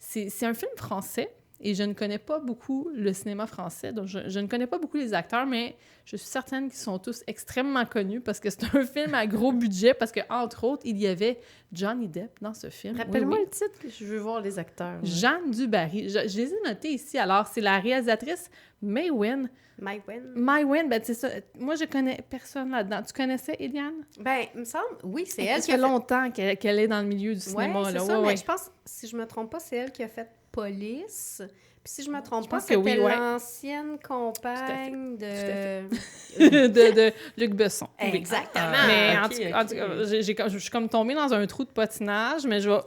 c'est un film français. Et je ne connais pas beaucoup le cinéma français, donc je ne connais pas beaucoup les acteurs, mais je suis certaine qu'ils sont tous extrêmement connus parce que c'est un film à gros budget, parce que entre autres, il y avait Johnny Depp dans ce film. Rappelle-moi le titre, je veux voir les acteurs. Jeanne du Barry. Je les ai notés ici. Alors, c'est la réalisatrice Maïwenn. Maïwenn, ben c'est ça. Moi, je connais personne là-dedans. Tu connaissais, Eliane? Ben, il me semble, oui, c'est elle qui a fait longtemps qu'elle est dans le milieu du cinéma. Ouais, là. C'est ça, mais je pense, si je me trompe pas, c'est elle qui a fait Police. Puis si je me trompe pas, c'était l'ancienne compagne de Luc Besson. Exactement. Mais en tout cas, je suis comme tombée dans un trou de patinage, mais je vais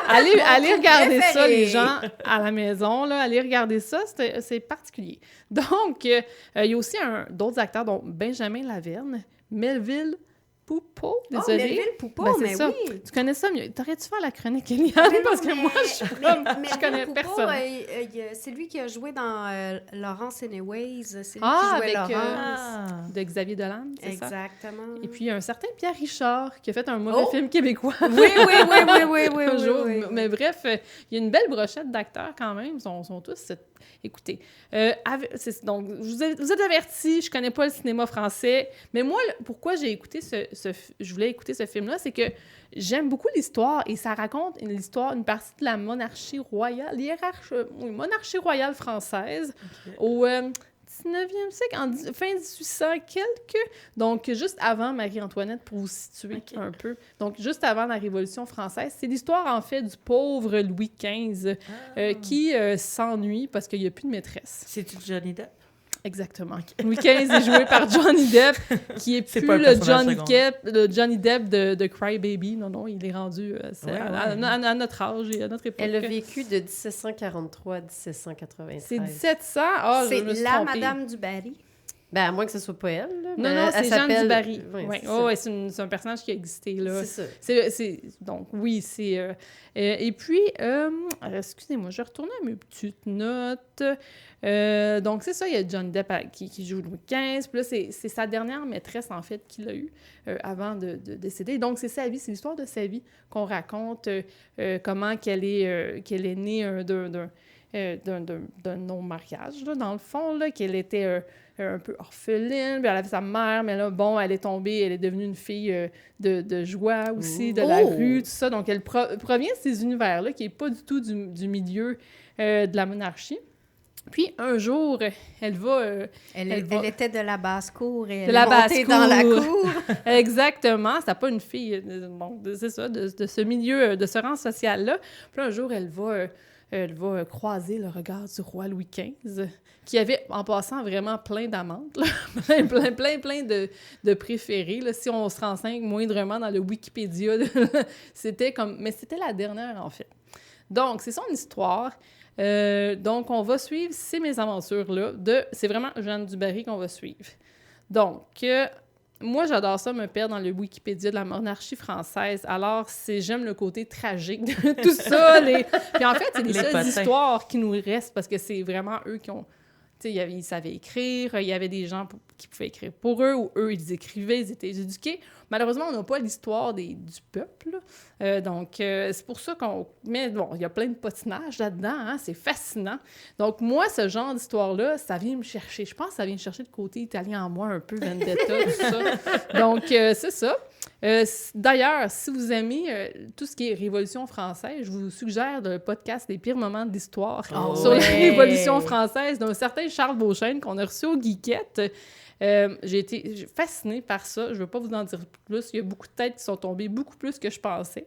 aller regarder ça, les gens à la maison, là, aller regarder ça, c'est particulier. Donc, il y a aussi d'autres acteurs, dont Benjamin Laverne, Melville Poupeau, désolée. Melville Poupeau, ben, mais ça. oui. Tu connais ça mieux. T'aurais-tu fait la chronique, Eliane? Parce que moi, je connais personne. C'est lui qui a joué dans Laurence Anyways. C'est lui qui jouait avec Laurence. de Xavier Dolan, c'est ça? Exactement. Et puis, il y a un certain Pierre Richard qui a fait un mauvais film québécois. Oui. Un jour. Mais bref, il y a une belle brochette d'acteurs quand même. Ils sont tous... Écoutez, donc, vous êtes avertis, je connais pas le cinéma français, mais moi, pourquoi j'ai écouté je voulais écouter ce film-là, c'est que j'aime beaucoup l'histoire et ça raconte une partie de la monarchie royale, monarchie royale française, au 19e siècle, fin 1800 quelques, donc juste avant Marie-Antoinette, pour vous situer un peu. Donc, juste avant la Révolution française. C'est l'histoire, en fait, du pauvre Louis XV qui s'ennuie parce qu'il n'y a plus de maîtresse. C'est-tu Johnny Depp? Exactement. Louis XV est joué par Johnny Depp, qui est plus le Johnny Depp de Cry Baby. Non, il est rendu à notre âge et à notre époque. Elle a vécu de 1743 à 1796. C'est 1700? C'est la Madame du Barry. Ben, à moins que ce soit pas elle. Là. Non, c'est Jeanne du Barry. Oui, c'est un personnage qui a existé, là. C'est ça. Donc, oui, c'est... et puis, excusez-moi, je retourne à mes petites notes. Donc, c'est ça, il y a Johnny Depp qui joue Louis XV. Puis là, c'est sa dernière maîtresse, en fait, qu'il a eue avant de décéder. Donc, c'est sa vie, c'est l'histoire de sa vie qu'on raconte, comment qu'elle est née d'un non-mariage, là, dans le fond, là, qu'elle était un peu orpheline, puis elle avait sa mère, mais là, bon, elle est devenue une fille de joie aussi, de la rue, tout ça. Donc, elle provient de ces univers-là, qui n'est pas du tout du milieu de la monarchie. Puis, un jour, elle était de la basse-cour et elle est montée dans la cour. Exactement. C'était pas une fille, c'est ça, de ce milieu, de ce rang social-là. Puis un jour, elle va croiser le regard du roi Louis XV, qui avait, en passant, vraiment plein d'amantes, plein de préférés. Là. Si on se renseigne moindrement dans le Wikipédia, mais c'était la dernière, en fait. Donc, c'est son histoire. Donc, on va suivre ces mésaventures-là. C'est vraiment Jeanne du Barry qu'on va suivre. Donc, moi, j'adore ça, me perdre dans le Wikipédia de la monarchie française. Alors, j'aime le côté tragique de tout ça. Puis en fait, c'est les seules histoires qui nous restent parce que c'est vraiment eux qui ont... Tu sais, ils savaient écrire, il y avait des gens qui pouvaient écrire pour eux ou eux, ils écrivaient, ils étaient éduqués. Malheureusement, on n'a pas l'histoire du peuple. Donc, c'est pour ça qu'on... Mais bon, il y a plein de potinage là-dedans, hein, c'est fascinant. Donc, moi, ce genre d'histoire-là, ça vient me chercher. Je pense que ça vient me chercher le côté italien en moi, un peu vendetta, tout ça. Donc, c'est ça. D'ailleurs, si vous aimez tout ce qui est Révolution française, je vous suggère le podcast des pires moments de l'histoire sur la Révolution française d'un certain Charles Beauchesne qu'on a reçu au Geekette. J'ai été fascinée par ça. Je ne veux pas vous en dire plus. Il y a beaucoup de têtes qui sont tombées, beaucoup plus que je pensais.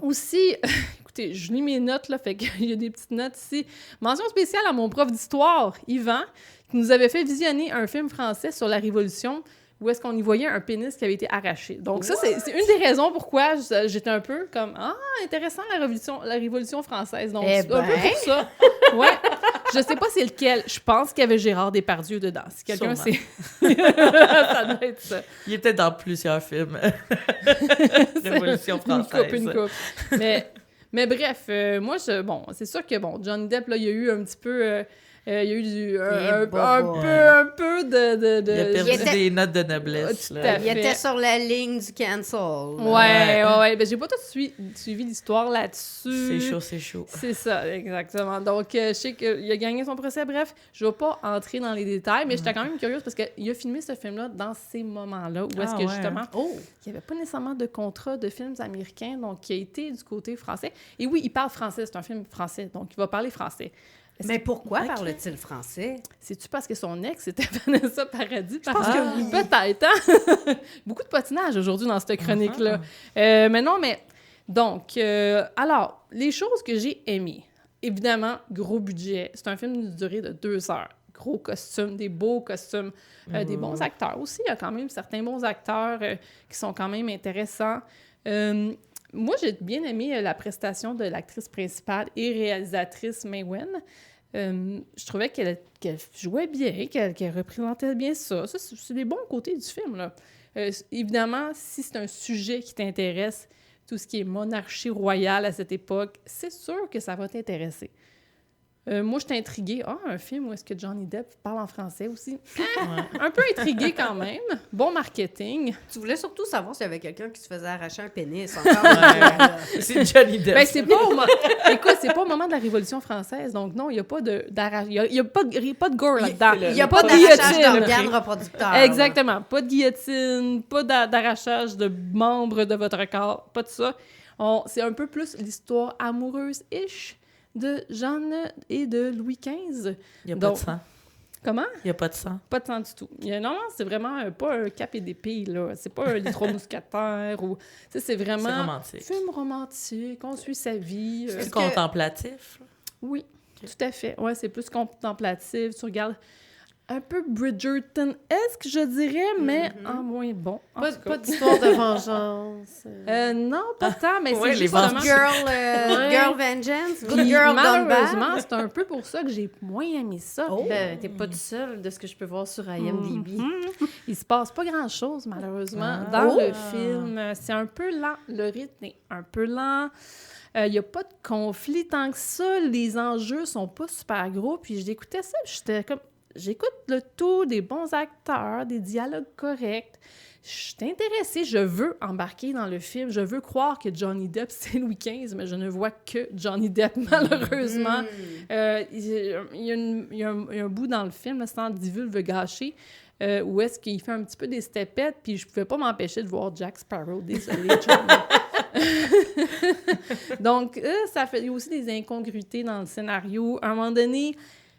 Aussi, écoutez, je lis mes notes, là, fait qu'il y a des petites notes ici. Mention spéciale à mon prof d'histoire, Yvan, qui nous avait fait visionner un film français sur la Révolution où est-ce qu'on y voyait un pénis qui avait été arraché. Donc ça, c'est une des raisons pourquoi j'étais un peu comme « Ah, intéressant, la Révolution française. » Donc, c'est un peu pour ça. Ouais. Je sais pas c'est lequel. Je pense qu'il y avait Gérard Depardieu dedans. Si quelqu'un sait... ça doit être ça. Il était dans plusieurs films. Révolution française. Une coupe. Mais bref, moi, c'est sûr que, Johnny Depp, là, il y a eu un petit peu... il y a eu un peu de... Il a perdu des notes de noblesse. Là. Il était sur la ligne du cancel. Ouais. Ben, j'ai pas tout suivi l'histoire là-dessus. C'est chaud. C'est ça, exactement. Donc, je sais qu'il a gagné son procès. Bref, je vais pas entrer dans les détails, mais j'étais quand même curieuse parce qu'il a filmé ce film-là dans ces moments-là où est-ce que, justement, il n'y avait pas nécessairement de contrat de films américains, donc il a été du côté français. Et oui, il parle français. C'est un film français, donc il va parler français. Mais pourquoi parle-t-il français? C'est-tu parce que son ex était Vanessa Paradis? Je pense que oui. Peut-être, hein? Beaucoup de patinage aujourd'hui dans cette chronique-là. Donc, alors, les choses que j'ai aimées. Évidemment, gros budget. C'est un film d'une durée de 2 heures. Gros costumes, des beaux costumes, des bons acteurs aussi. Il y a quand même certains bons acteurs qui sont quand même intéressants. Moi, j'ai bien aimé la prestation de l'actrice principale et réalisatrice Mae Wen. Je trouvais qu'elle jouait bien, qu'elle représentait bien ça. Ça, c'est les bons côtés du film, là. Évidemment, si c'est un sujet qui t'intéresse, tout ce qui est monarchie royale à cette époque, c'est sûr que ça va t'intéresser. Moi, je suis intriguée. Un film où est-ce que Johnny Depp parle en français aussi? Un peu intriguée quand même. Bon marketing. Tu voulais surtout savoir s'il y avait quelqu'un qui se faisait arracher un pénis. Encore. C'est Johnny Depp. Ben, c'est pas Écoute, c'est pas au moment de la Révolution française. Donc non, il n'y a pas il y a pas de gore là-dedans. Il n'y a pas d'arrachage d'organes reproducteurs. Exactement. Pas de guillotine, pas d'arrachage de membres de votre corps. Pas de ça. C'est un peu plus l'histoire amoureuse-ish de Jeanne et de Louis XV. Il n'y a pas de sang. Comment? Il n'y a pas de sang. Pas de sang du tout. Non, c'est vraiment pas un cap et d'épée, là. C'est pas les 3 mousquetaires ou... C'est vraiment... C'est romantique. Film romantique, on suit sa vie. C'est contemplatif. Oui, tout à fait. Ouais, c'est plus contemplatif. Tu regardes un peu Bridgerton-esque, je dirais, mais en moins bon. Pas d'histoire de vengeance. Non, pas tant, mais c'est les justement... Girl vengeance, good girl done bad. Malheureusement, c'est un peu pour ça que j'ai moins aimé ça. Ben, t'es pas tout seul de ce que je peux voir sur IMDb. Il se passe pas grand-chose, malheureusement, dans le film. C'est un peu lent. Le rythme est un peu lent. Il n'y a pas de conflit tant que ça. Les enjeux sont pas super gros. Puis j'écoutais ça, j'étais comme... J'écoute le tout, des bons acteurs, des dialogues corrects. Je suis intéressée, je veux embarquer dans le film. Je veux croire que Johnny Depp, c'est Louis XV, mais je ne vois que Johnny Depp, malheureusement. Il y a un bout dans le film, sans divulgue gâché, où est-ce qu'il fait un petit peu des stepettes, puis je pouvais pas m'empêcher de voir Jack Sparrow. Désolée, Johnny. Donc, ça fait aussi des incongruités dans le scénario. À un moment donné,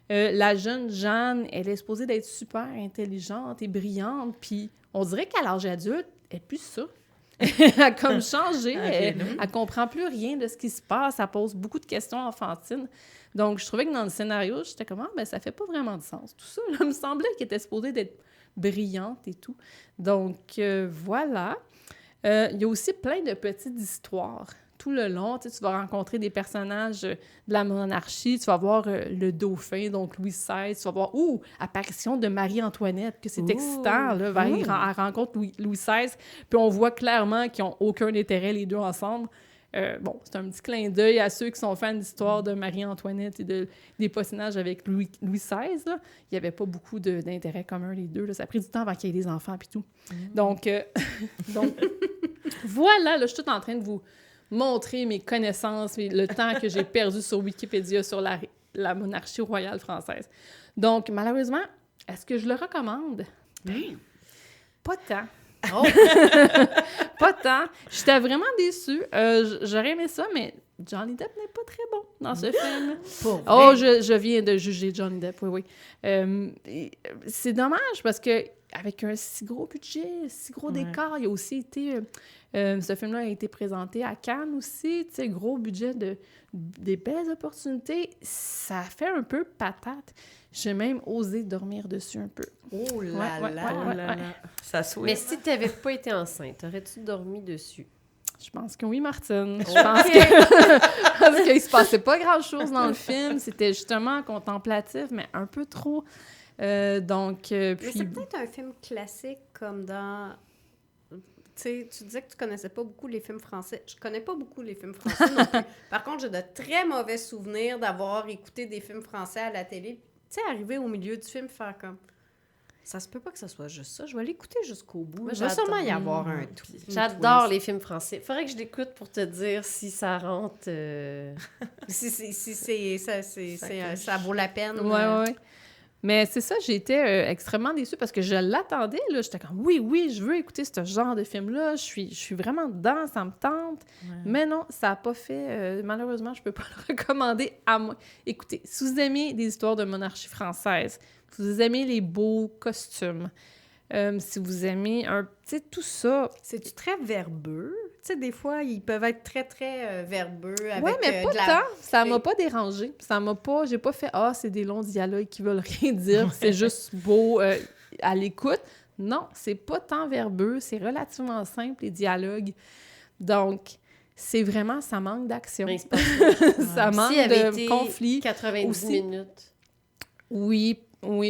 la jeune Jeanne, elle est supposée d'être super intelligente et brillante, puis on dirait qu'à l'âge adulte, elle n'est plus ça. Elle a comme changé, elle comprend plus rien de ce qui se passe, elle pose beaucoup de questions enfantines. Donc, je trouvais que dans le scénario, j'étais comme, ça fait pas vraiment de sens. Tout ça, là, il me semblait qu'elle était supposée d'être brillante et tout. Donc, voilà. Il y a aussi plein de petites histoires. Tout le long, tu vas rencontrer des personnages de la monarchie, tu vas voir le dauphin, donc Louis XVI, tu vas voir, apparition de Marie-Antoinette, que c'est excitant, là, elle rencontre Louis XVI, puis on voit clairement qu'ils n'ont aucun intérêt les deux ensemble. Bon, c'est un petit clin d'œil à ceux qui sont fans d'histoire de Marie-Antoinette et des personnages avec Louis XVI. Là. Il n'y avait pas beaucoup d'intérêt commun, les deux. Là. Ça a pris du temps avant qu'il y ait des enfants et tout. Donc, voilà, là, je suis toute en train de vous montrer mes connaissances et le temps que j'ai perdu sur Wikipédia sur la monarchie royale française. Donc, malheureusement, est-ce que je le recommande? Pas tant. Oh. Pas tant. J'étais vraiment déçue. J'aurais aimé ça, mais Johnny Depp n'est pas très bon dans ce film. Je viens de juger Johnny Depp, oui. C'est dommage parce que avec un si gros budget, si gros décor, il a aussi été... ce film-là a été présenté à Cannes aussi, tu sais, gros budget, des belles opportunités. Ça fait un peu patate. J'ai même osé dormir dessus un peu. Oh là là! Ça souhaite. Mais si tu n'avais pas été enceinte, aurais-tu dormi dessus? Je pense que oui, Martine. Je pense que... Parce qu'il se passait pas grand-chose dans le film. C'était justement contemplatif, mais un peu trop. Donc, Mais c'est peut-être un film classique comme dans... Tu sais, tu disais que tu connaissais pas beaucoup les films français. Je connais pas beaucoup les films français non plus. Par contre, j'ai de très mauvais souvenirs d'avoir écouté des films français à la télé. Tu sais, arriver au milieu du film, faire comme... Ça se peut pas que ce soit juste ça. Je vais l'écouter jusqu'au bout. Il va sûrement y avoir un tout. J'adore les films français. Faudrait que je l'écoute pour te dire si ça rentre... si ça vaut la peine. Oui. Mais c'est ça, j'ai été extrêmement déçue parce que je l'attendais, là. J'étais comme, oui, je veux écouter ce genre de film-là. Je suis vraiment dedans, ça me tente. Ouais. Mais non, ça n'a pas fait... malheureusement, je ne peux pas le recommander à moi. Écoutez, si vous aimez des histoires de monarchie française, si vous aimez les beaux costumes, si vous aimez tu sais, tout ça... C'est-tu très verbeux? Tu sais, des fois, ils peuvent être très, très verbeux avec... Oui, mais pas tant. Ça m'a pas dérangé. Ça m'a pas... J'ai pas fait « Ah, c'est des longs dialogues qui veulent rien dire. C'est juste beau à l'écoute. » Non, c'est pas tant verbeux. C'est relativement simple, les dialogues. Donc, c'est vraiment... Ça manque d'action. Ça manque de conflit. 90 aussi. Minutes. Oui,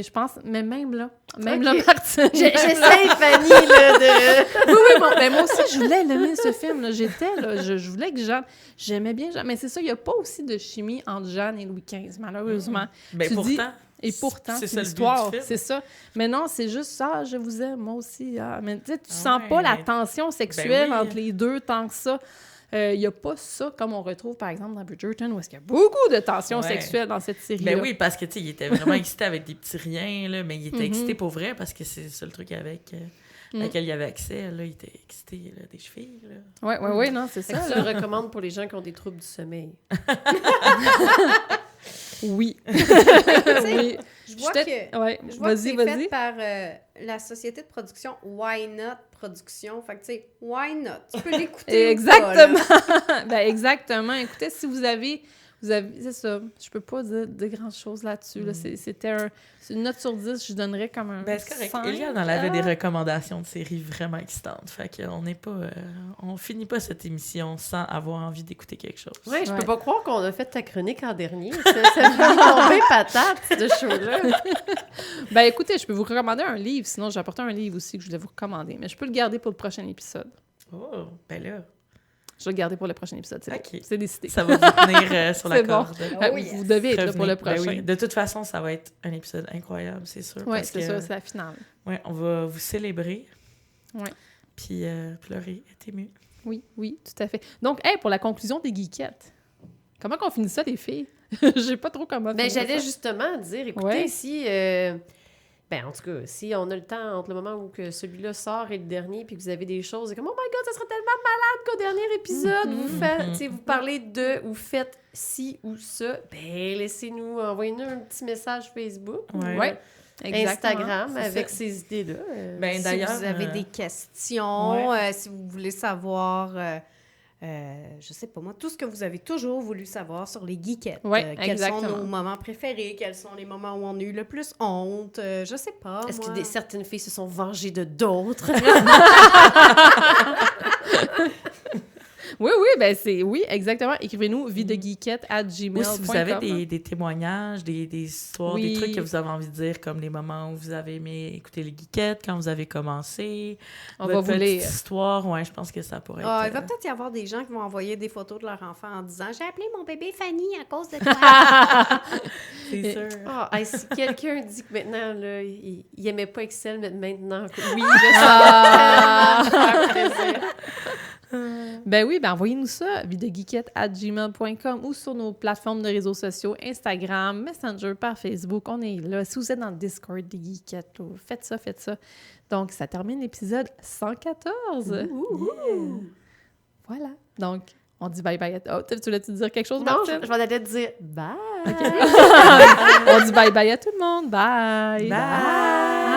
je pense, mais même là, Martine. J'essaie, Fanny, là, de... Oui, bon, mais moi aussi, je voulais aimer ce film, là. Je voulais que Jeanne... J'aimais bien Jeanne, mais c'est ça, il n'y a pas aussi de chimie entre Jeanne et Louis XV, malheureusement. Mais Et pourtant, c'est l'histoire, c'est ça. Mais non, c'est juste ça, je vous aime, moi aussi. Ah. Mais tu sais, tu sens pas la tension sexuelle entre les deux tant que ça. Il n'y a pas ça comme on retrouve, par exemple, dans Bridgerton, où est-ce qu'il y a beaucoup de tensions sexuelles dans cette série-là. Ben oui, parce que, tu sais, il était vraiment excité avec des petits riens, là, mais il était excité pour vrai, parce que c'est ça le truc auquel il avait accès. Là, il était excité des chevilles. Oui, non, c'est ça. Je le recommande pour les gens qui ont des troubles du sommeil. Oui. Oui. Je vois que c'est fait par la société de production Why Not Production. Fait que, tu sais, Why Not? Tu peux l'écouter. Exactement. Exactement. Écoutez, si vous avez... C'est ça. Je peux pas dire de grandes choses là-dessus. Là. C'était une note sur 10, je donnerais comme un c'est correct. 5. Eliane en avait des recommandations de séries vraiment excitantes. Fait qu'on n'est pas... on finit pas cette émission sans avoir envie d'écouter quelque chose. Oui, je peux pas croire qu'on a fait ta chronique en dernier. Ça fait tomber patate, ce show-là. Ben écoutez, je peux vous recommander un livre. Sinon, j'ai apporté un livre aussi que je voulais vous recommander. Mais je peux le garder pour le prochain épisode. Oh, ben là... Je vais le garder pour le prochain épisode. C'est décidé. Ça va vous tenir sur la corde. Bon. Vous devez être là pour le prochain. Ben oui. De toute façon, ça va être un épisode incroyable, c'est sûr. Oui, c'est ça, c'est la finale. Oui, on va vous célébrer. Oui. Puis pleurer, être ému. Oui, tout à fait. Donc, pour la conclusion des geekettes, comment qu'on finit ça, les filles? J'ai pas trop comment finir j'allais ça. justement dire, écoutez, si... en tout cas, si on a le temps entre le moment où que celui-là sort et le dernier, puis que vous avez des choses, c'est comme « Oh my God, ça serait tellement malade qu'au dernier épisode, vous parlez de ou faites ci ou ça. » Laissez-nous, envoyez-nous un petit message Facebook ou Instagram avec ces idées-là. D'ailleurs, si vous avez des questions, si vous voulez savoir... je sais pas moi, tout ce que vous avez toujours voulu savoir sur les geekettes. Quels sont nos moments préférés? Quels sont les moments où on a eu le plus honte? Je sais pas, Est-ce que certaines filles se sont vengées de d'autres? Oui, oui, exactement. Écrivez-nous videgeekette@gmail.com. Ou si vous avez des témoignages, des histoires, des trucs que vous avez envie de dire, comme les moments où vous avez aimé écouter les geekettes, quand vous avez commencé. On va vous lire. Histoire, ouais, je pense que ça pourrait être... Il va peut-être y avoir des gens qui vont envoyer des photos de leur enfant en disant « J'ai appelé mon bébé Fanny à cause de toi. » C'est sûr. Si quelqu'un dit que maintenant, là, il aimait pas Excel, mais maintenant, oui, Ben oui, envoyez-nous ça, videgeekette@gmail.com ou sur nos plateformes de réseaux sociaux, Instagram, Messenger, par Facebook. On est là. Si vous êtes dans le Discord des Geekettes, faites ça. Donc, ça termine l'épisode 114. Voilà. Donc, on dit bye-bye. Tu voulais-tu dire quelque chose, Martine? Non, je vais peut-être dire bye. On dit bye-bye à tout le monde. Bye. Bye.